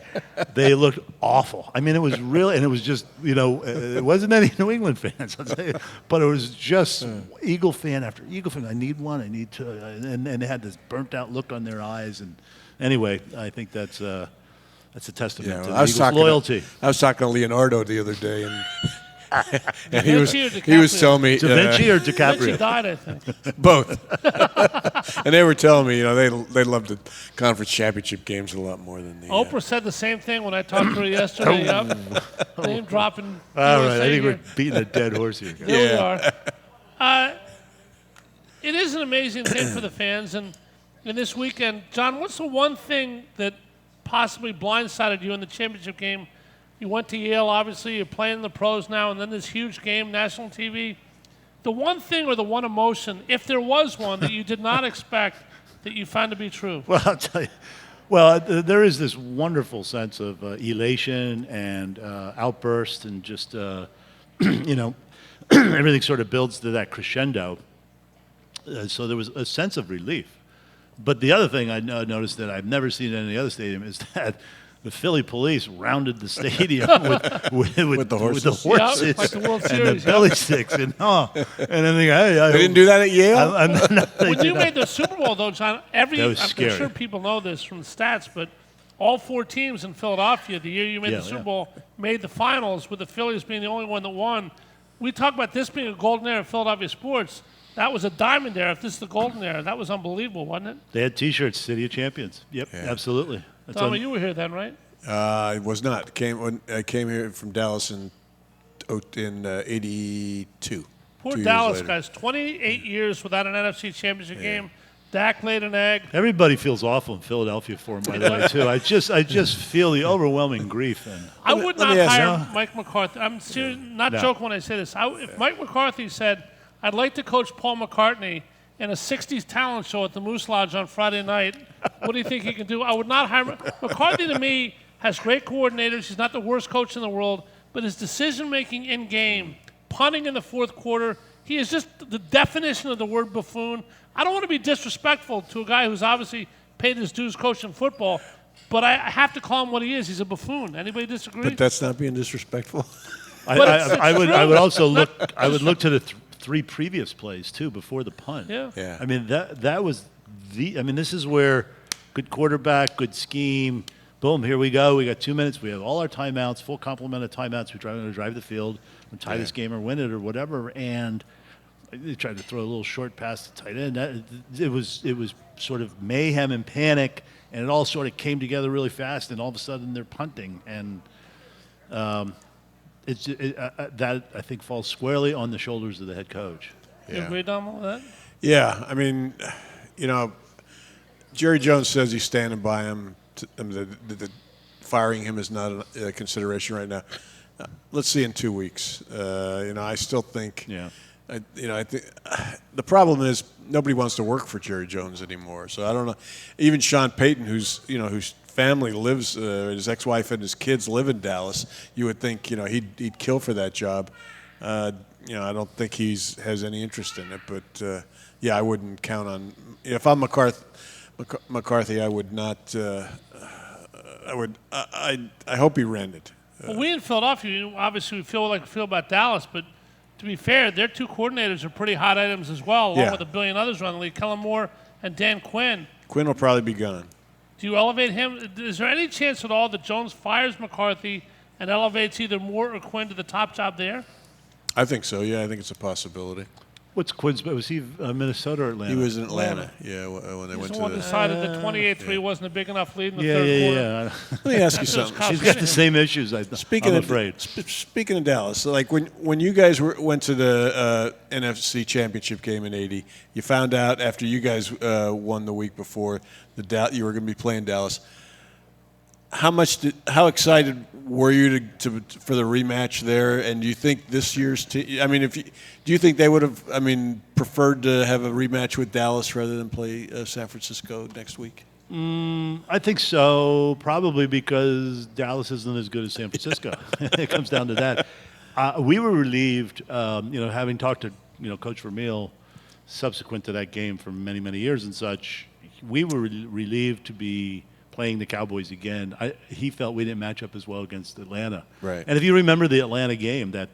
They looked awful. I mean, it was really, and it was just, it wasn't any New England fans, I'll tell you, but it was just Eagle fan after Eagle fan. I need 1, I need 2. And they had this burnt-out look on their eyes. And anyway, I think that's a testament to the Eagles' loyalty. I was talking to Leonardo the other day, and he was telling me Da Vinci or DiCaprio? Da Vinci died, I think. Both. And they were telling me, they loved the conference championship games a lot more than the. Oprah said the same thing when I talked to her yesterday. Name dropping. All right, I think we're beating a dead horse here. There we are. It is an amazing thing for the fans, and this weekend, John, what's the one thing that possibly blindsided you in the championship game? You went to Yale, obviously. You're playing in the pros now, and then this huge game, national TV. The one thing or the one emotion, if there was one, that you did not expect that you found to be true? Well, I'll tell you. Well, there is this wonderful sense of elation and outburst and just, everything sort of builds to that crescendo. So there was a sense of relief. But the other thing I noticed that I've never seen in any other stadium is that the Philly police rounded the stadium with the horses, like the World Series, and the belly sticks, and then they didn't do that at Yale. When you made the Super Bowl, though, John, I'm sure people know this from the stats, but all 4 teams in Philadelphia, the year you made the Super Bowl, made the finals, with the Phillies being the only one that won. We talk about this being a golden era of Philadelphia sports. That was a diamond era. If this is the golden era, that was unbelievable, wasn't it? They had T-shirts, City of Champions. Yep, absolutely. Tommy, you were here then, right? I was not. I came here from Dallas in '82. Poor Dallas guys. 28 years without an NFC Championship game. Dak laid an egg. Everybody feels awful in Philadelphia for him, by the way, too. I just feel the overwhelming grief. And I would not hire Mike McCarthy. I'm serious, not joking when I say this. If Mike McCarthy said, I'd like to coach Paul McCartney in a 60s talent show at the Moose Lodge on Friday night, what do you think he can do? I would not hire McCarthy. To me, has great coordinators. He's not the worst coach in the world, but his decision-making in game, punting in the fourth quarter, he is just the definition of the word buffoon. I don't want to be disrespectful to a guy who's obviously paid his dues coaching football, but I have to call him what he is. He's a buffoon. Anybody disagree? But that's not being disrespectful. I would also look. I would look to the 3 previous plays too before the punt. Yeah. I mean that was this is where good quarterback, good scheme. Boom, here we go. We got 2 minutes. We have all our timeouts, full complement of timeouts. We're trying to drive the field and tie this game or win it or whatever. And they tried to throw a little short pass to tight end. It was sort of mayhem and panic, and it all sort of came together really fast. And all of a sudden, they're punting, and that I think falls squarely on the shoulders of the head coach. You agree, Dom, with that? Yeah, I mean, Jerry Jones says he's standing by him. The firing him is not a consideration right now. Let's see in 2 weeks. I still think. Yeah. I think the problem is nobody wants to work for Jerry Jones anymore. So I don't know. Even Sean Payton, whose family lives, his ex-wife and his kids live in Dallas. You would think he'd kill for that job. I don't think has any interest in it. But I wouldn't count on. If I'm McCarthy, I would not. I hope he ran it. Well, we in Philadelphia, obviously, we feel like we feel about Dallas, but to be fair, their 2 coordinators are pretty hot items as well, along with a billion others around the league, Kellen Moore and Dan Quinn. Quinn will probably be gone. Do you elevate him? Is there any chance at all that Jones fires McCarthy and elevates either Moore or Quinn to the top job there? I think so. Yeah, I think it's a possibility. What's Quinn's? Was he Minnesota or Atlanta? He was in Atlanta. Yeah, when they went to the one decided that 28-3 wasn't a big enough lead in the third quarter. Yeah. Let me ask you something. She's got the same issues. I'm afraid. Speaking of Dallas, like when you guys went to the NFC Championship game in '80, you found out after you guys won the week before you were going to be playing Dallas. How excited were you for the rematch there? And do you think this year's team? I mean, do you think they would have? I mean, preferred to have a rematch with Dallas rather than play San Francisco next week? I think so. Probably because Dallas isn't as good as San Francisco. It comes down to that. We were relieved, having talked to Coach Vermeil subsequent to that game for many, many years and such. We were relieved to be playing the Cowboys again. He felt we didn't match up as well against Atlanta. Right. And if you remember the Atlanta game, that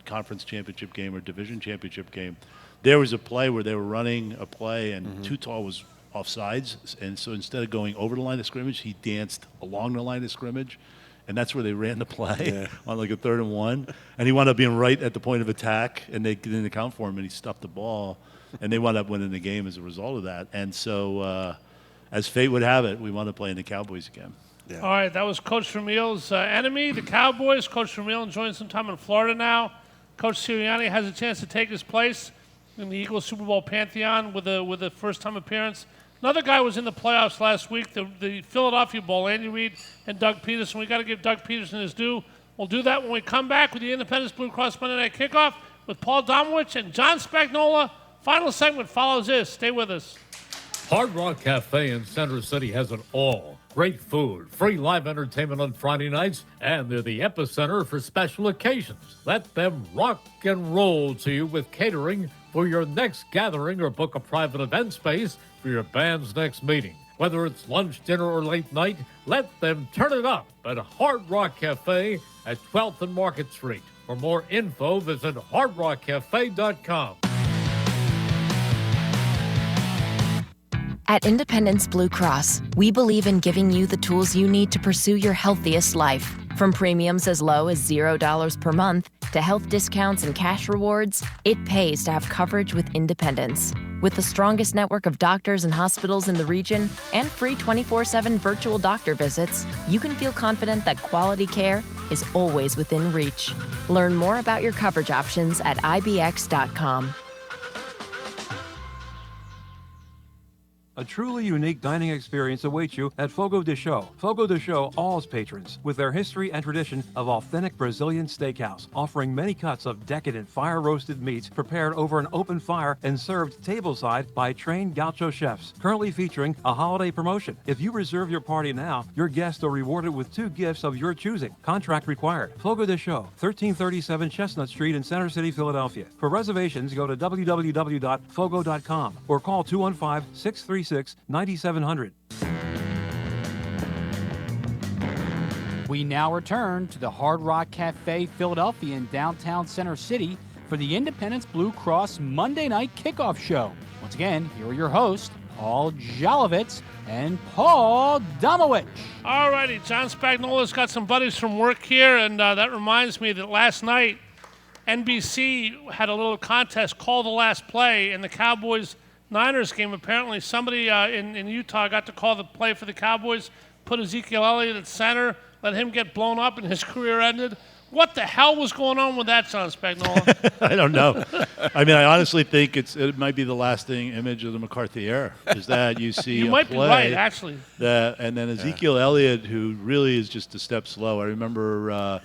conference championship game or division championship game, there was a play where they were running a play and Tutal was offsides, and so instead of going over the line of scrimmage, he danced along the line of scrimmage, and that's where they ran the play on like a 3rd and 1, and he wound up being right at the point of attack, and they didn't account for him, and he stuffed the ball, and they wound up winning the game as a result of that. And so as fate would have it, we wound up playing the Cowboys again. Yeah. All right, that was Coach Vermeil's enemy, the Cowboys. Coach Vermeil enjoying some time in Florida now. Coach Sirianni has a chance to take his place in the Eagles Super Bowl pantheon with a first-time appearance. Another guy was in the playoffs last week, the Philadelphia Bowl, Andy Reid and Doug Peterson. We got to give Doug Peterson his due. We'll do that when we come back with the Independence Blue Cross Monday Night Kickoff with Paul Domowitch and John Spagnola. Final segment follows this. Stay with us. Hard Rock Cafe in Center City has it all. Great food, free live entertainment on Friday nights, and they're the epicenter for special occasions. Let them rock and roll to you with catering for your next gathering or book a private event space for your band's next meeting. Whether it's lunch, dinner, or late night, let them turn it up at Hard Rock Cafe at 12th and Market Street. For more info, visit hardrockcafe.com. At Independence Blue Cross, we believe in giving you the tools you need to pursue your healthiest life. From premiums as low as $0 per month to health discounts and cash rewards, it pays to have coverage with Independence. With the strongest network of doctors and hospitals in the region and free 24/7 virtual doctor visits, you can feel confident that quality care is always within reach. Learn more about your coverage options at ibx.com. A truly unique dining experience awaits you at Fogo de Chão. Fogo de Chão awes patrons with their history and tradition of authentic Brazilian steakhouse, offering many cuts of decadent fire-roasted meats prepared over an open fire and served tableside by trained gaucho chefs. Currently featuring a holiday promotion. If you reserve your party now, your guests are rewarded with 2 gifts of your choosing. Contract required. Fogo de Chão, 1337 Chestnut Street in Center City, Philadelphia. For reservations, go to www.fogo.com or call 215-636-9700. We now return to the Hard Rock Cafe Philadelphia in downtown Center City for the Independence Blue Cross Monday Night Kickoff Show. Once again, here are your hosts, Paul Jolovitz and Paul Domowitch. All righty, John Spagnola's got some buddies from work here, and that reminds me that last night NBC had a little contest, Call the Last Play, in the Cowboys-Niners game. Apparently somebody in Utah got to call the play for the Cowboys, put Ezekiel Elliott at center, let him get blown up, and his career ended. What the hell was going on with that, John Spagnola? I don't know. I mean, I honestly think it might be the lasting image of the McCarthy era, is that you see You a might play be right, actually. and then Ezekiel Elliott, who really is just a step slow. I remember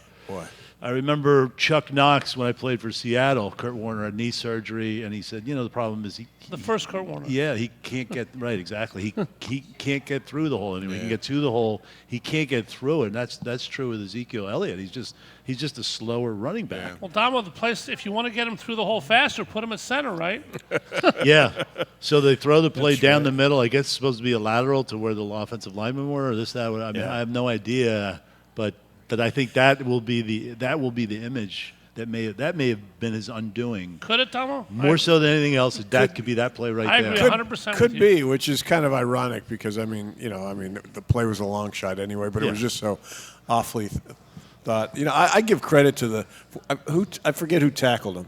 Chuck Knox when I played for Seattle. Kurt Warner had knee surgery, and he said, the problem is The first Kurt Warner. Yeah, he can't get right, exactly. He can't get through the hole anyway. He can get to the hole. He can't get through it. And that's true with Ezekiel Elliott. He's just a slower running back. Well, Damo, the place, if you want to get him through the hole faster, put him at center, right? Yeah. So they throw the play down the middle. I guess it's supposed to be a lateral to where the offensive linemen were, or this, that. I mean, I have no idea, but I think that will be the image that may have been his undoing. Could it, Damo? More so than anything else, that could be that play right I there. agree 100% Could with you. be, which is kind of ironic because, the play was a long shot anyway, but it was just so awfully thought. I give credit to I forget who tackled him,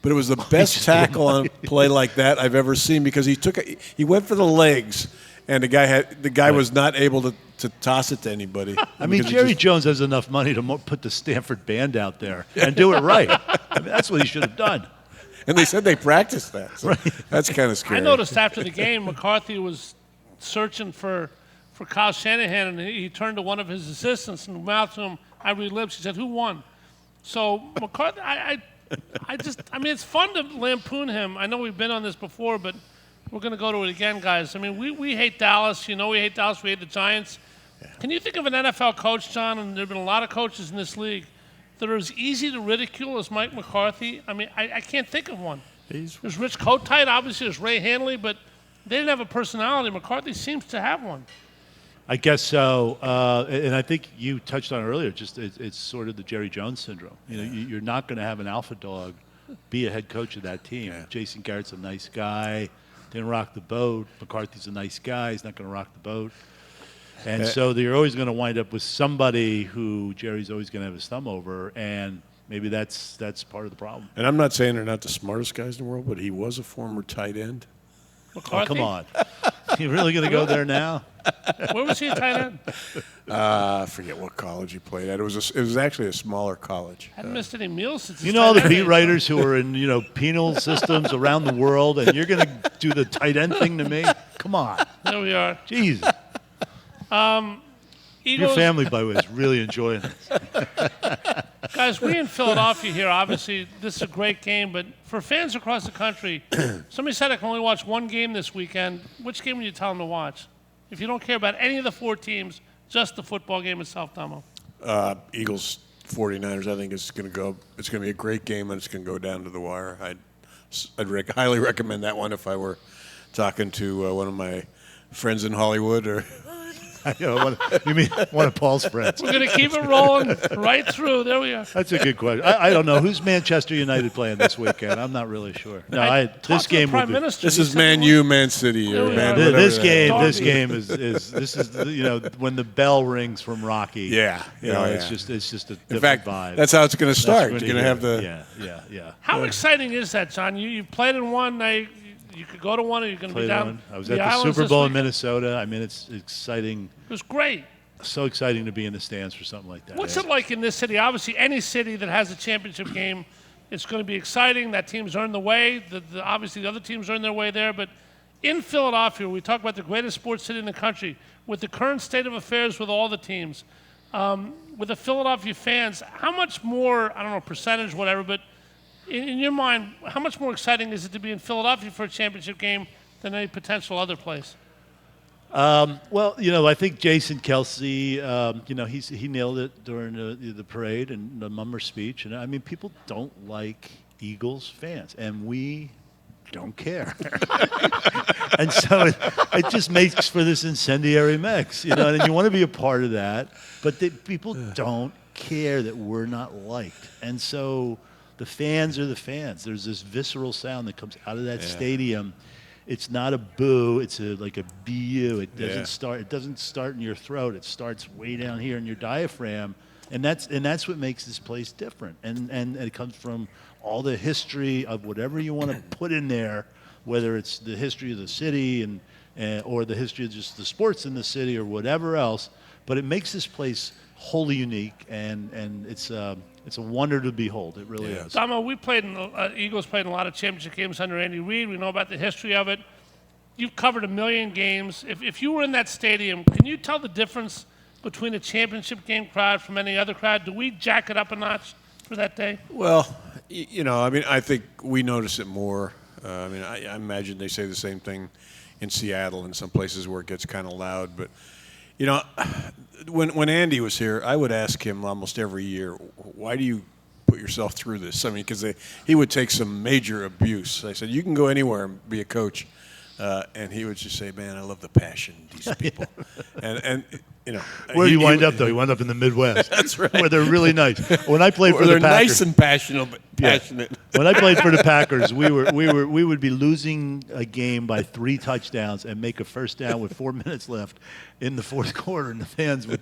but it was the best tackle on a play like that I've ever seen because he went for the legs, and the guy was not able to toss it to anybody. I mean, Jerry Jones has enough money to put the Stanford band out there and do it right. I mean, that's what he should have done. And they said they practiced that. So that's kind of scary. I noticed after the game, McCarthy was searching for Kyle Shanahan, and he turned to one of his assistants and mouthed to him, I read lips. He said, "Who won?" So McCarthy, I mean, it's fun to lampoon him. I know we've been on this before, but we're going to go to it again, guys. I mean, we hate Dallas. We hate Dallas. We hate the Giants. Yeah. Can you think of an NFL coach, John, and there have been a lot of coaches in this league, that are as easy to ridicule as Mike McCarthy? I mean, I can't think of one. There's Rich Kotite, obviously. There's Ray Hanley, but they didn't have a personality. McCarthy seems to have one. I guess so, and I think you touched on it earlier. Just it's sort of the Jerry Jones syndrome. You're not going to have an alpha dog be a head coach of that team. Yeah. Jason Garrett's a nice guy, didn't rock the boat. McCarthy's a nice guy, he's not going to rock the boat. And so you're always going to wind up with somebody who Jerry's always going to have his thumb over, and maybe that's part of the problem. And I'm not saying they're not the smartest guys in the world, but he was a former tight end. McCarthy? Oh, come on. You really going to go there now? Where was he a tight end? I forget what college he played at. It was actually a smaller college. Hadn't missed any meals since his all the beat writers who are in penal systems around the world, and you're going to do the tight end thing to me? Come on. There we are. Jesus. Your family, by the way, is really enjoying this. Guys, we in Philadelphia here, obviously, this is a great game, but for fans across the country, somebody said I can only watch one game this weekend. Which game would you tell them to watch? If you don't care about any of the four teams, just the football game itself, Damo. Eagles, 49ers, I think it's going to be a great game, and it's going to go down to the wire. I'd highly recommend that one if I were talking to one of my friends in Hollywood or you mean one of Paul's friends? We're going to keep it rolling right through. There we are. That's a good question. I don't know. Who's Manchester United playing this weekend? I'm not really sure. No, this game will be. This is Man U, Man City. Or Man, this game is when the bell rings from Rocky. Yeah. It's just a different In fact, vibe. That's how it's going to start. You're going to have the. Yeah. How exciting is that, John? You played in one night. You could go to one, or you're going to be down. I was at the Super Bowl in Minnesota. I mean, it's exciting. It was great. So exciting to be in the stands for something like that. What's it like in this city? Obviously, any city that has a championship game, it's going to be exciting. That team's earned the way. Obviously, the other teams earned their way there. But in Philadelphia, we talk about the greatest sports city in the country, with the current state of affairs with all the teams, with the Philadelphia fans, how much more, I don't know, percentage, whatever, but in your mind, how much more exciting is it to be in Philadelphia for a championship game than any potential other place? Well, I think Jason Kelsey, he nailed it during the parade and the Mummer speech. And I mean, people don't like Eagles fans, and we don't care. And so it just makes for this incendiary mix, and you want to be a part of that, but people don't care that we're not liked. And so the fans are the fans. There's this visceral sound that comes out of that stadium. It's not a boo. It's like a bu. It doesn't start. It doesn't start in your throat. It starts way down here in your diaphragm, and that's what makes this place different. And it comes from all the history of whatever you want to put in there, whether it's the history of the city or the history of just the sports in the city or whatever else. But it makes this place wholly unique, and it's a wonder to behold. It really is. Domo, we played Eagles played in a lot of championship games under Andy Reid. We know about the history of it. You've covered 1 million games. If you were in that stadium, can you tell the difference between a championship game crowd from any other crowd? Do we jack it up a notch for that day? Well, I think we notice it more. I imagine they say the same thing in Seattle and some places where it gets kind of loud. But, when Andy was here, I would ask him almost every year, why do you put yourself through this? Because he would take some major abuse. I said, you can go anywhere and be a coach. And he would just say, man, I love the passion of these people. Where do you wind up, though? You wind up in the Midwest. That's right. Where they're really nice. When I played for the Packers. They're nice and passionate. When I played for the Packers, we would be losing a game by 3 touchdowns and make a first down with 4 minutes left in the fourth quarter, and the fans would.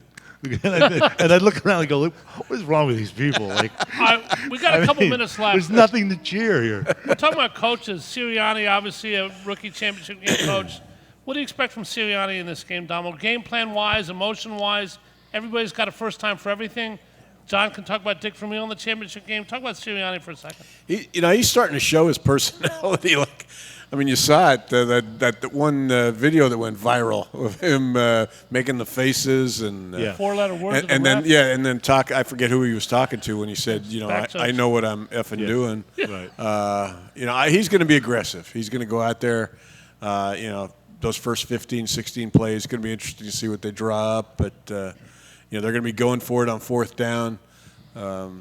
And I'd look around and go, look, what is wrong with these people? We got a couple minutes left. There's nothing to cheer here. We're talking about coaches. Sirianni, obviously a rookie championship game coach. What do you expect from Sirianni in this game, Domo? Game plan-wise, emotion-wise, everybody's got a first time for everything. John can talk about Dick Vermeil in the championship game. Talk about Sirianni for a second. He's starting to show his personality. You saw it, that one video that went viral of him making the faces and 4-letter words. And then talk. I forget who he was talking to when he said, I know what I'm effing doing. Right. He's going to be aggressive. He's going to go out there. Those first 15, 16 plays, it's going to be interesting to see what they draw up. But they're going to be going for it on fourth down. I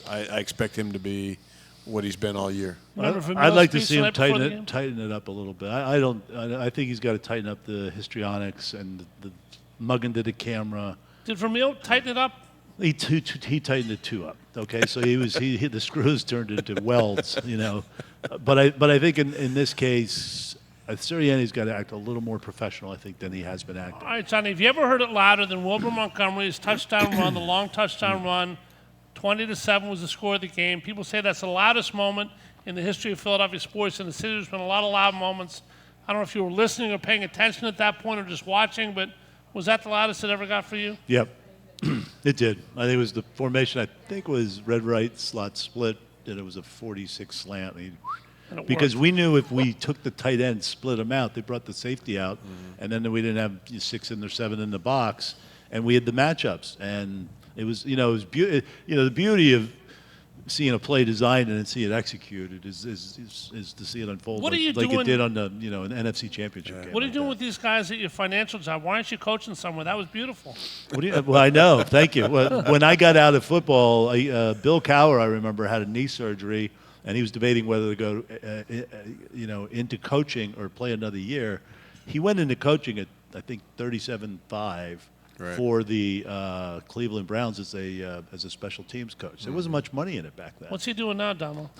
expect him to be what he's been all year. I'd like to see him tighten it up a little bit. I think he's got to tighten up the histrionics and the mugging to the camera. Did Vermeil tighten it up? He tightened it too up. Okay, so the screws turned into welds. But I think in this case, Sirianni's got to act a little more professional, I think, than he has been acting. All right, Johnny, have you ever heard it louder than Wilbur Montgomery's touchdown run, the long touchdown run? 20-7 was the score of the game. People say that's the loudest moment in the history of Philadelphia sports. In the city, there's been a lot of loud moments. I don't know if you were listening or paying attention at that point or just watching, but was that the loudest it ever got for you? Yep, it did. I think it was the formation. I think it was red right slot split, and it was a 46 slant. Because we knew if we took the tight end, split them out, they brought the safety out, and then we didn't have 6 or 7 in the box, and we had the matchups, and it was the beauty of seeing a play designed and then see it executed is to see it unfold like it did on an NFC Championship game. What are you doing with these guys at your financial job? Why aren't you coaching somewhere? That was beautiful. Well, I know. Thank you. When I got out of football, Bill Cowher, I remember, had a knee surgery. And he was debating whether to go, into coaching or play another year. He went into coaching at, I think, 37.5 for the Cleveland Browns as a special teams coach. There wasn't much money in it back then. What's he doing now, Donald?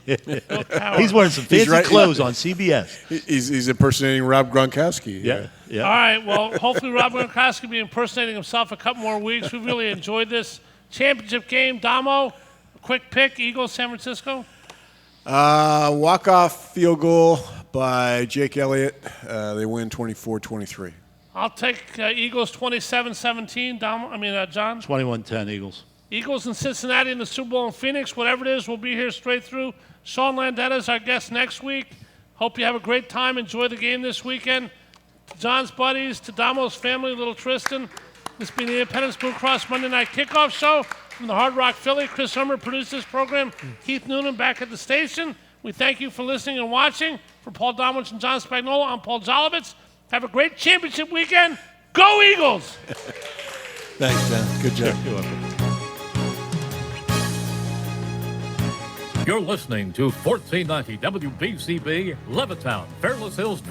He's wearing some fancy clothes on CBS. He's impersonating Rob Gronkowski. Yeah. All right. Well, hopefully Rob Gronkowski will be impersonating himself a couple more weeks. We really enjoyed this championship game. Damo, quick pick, Eagles, San Francisco. Walk-off field goal by Jake Elliott. They win 24-23. I'll take Eagles 27-17. John? 21-10 Eagles. Eagles in Cincinnati in the Super Bowl in Phoenix. Whatever it is, we'll be here straight through. Sean Landeta is our guest next week. Hope you have a great time. Enjoy the game this weekend. To John's buddies, to Damo's family, little Tristan. This has been the Independence Blue Cross Monday Night Kickoff Show from the Hard Rock Philly. Chris Hummer produced this program. Keith Noonan back at the station. We thank you for listening and watching. For Paul Domowitch and John Spagnola, I'm Paul Jolovitz. Have a great championship weekend. Go Eagles! Thanks, Dan. Good job. You're welcome. You're listening to 1490 WBCB, Levittown, Fairless Hills.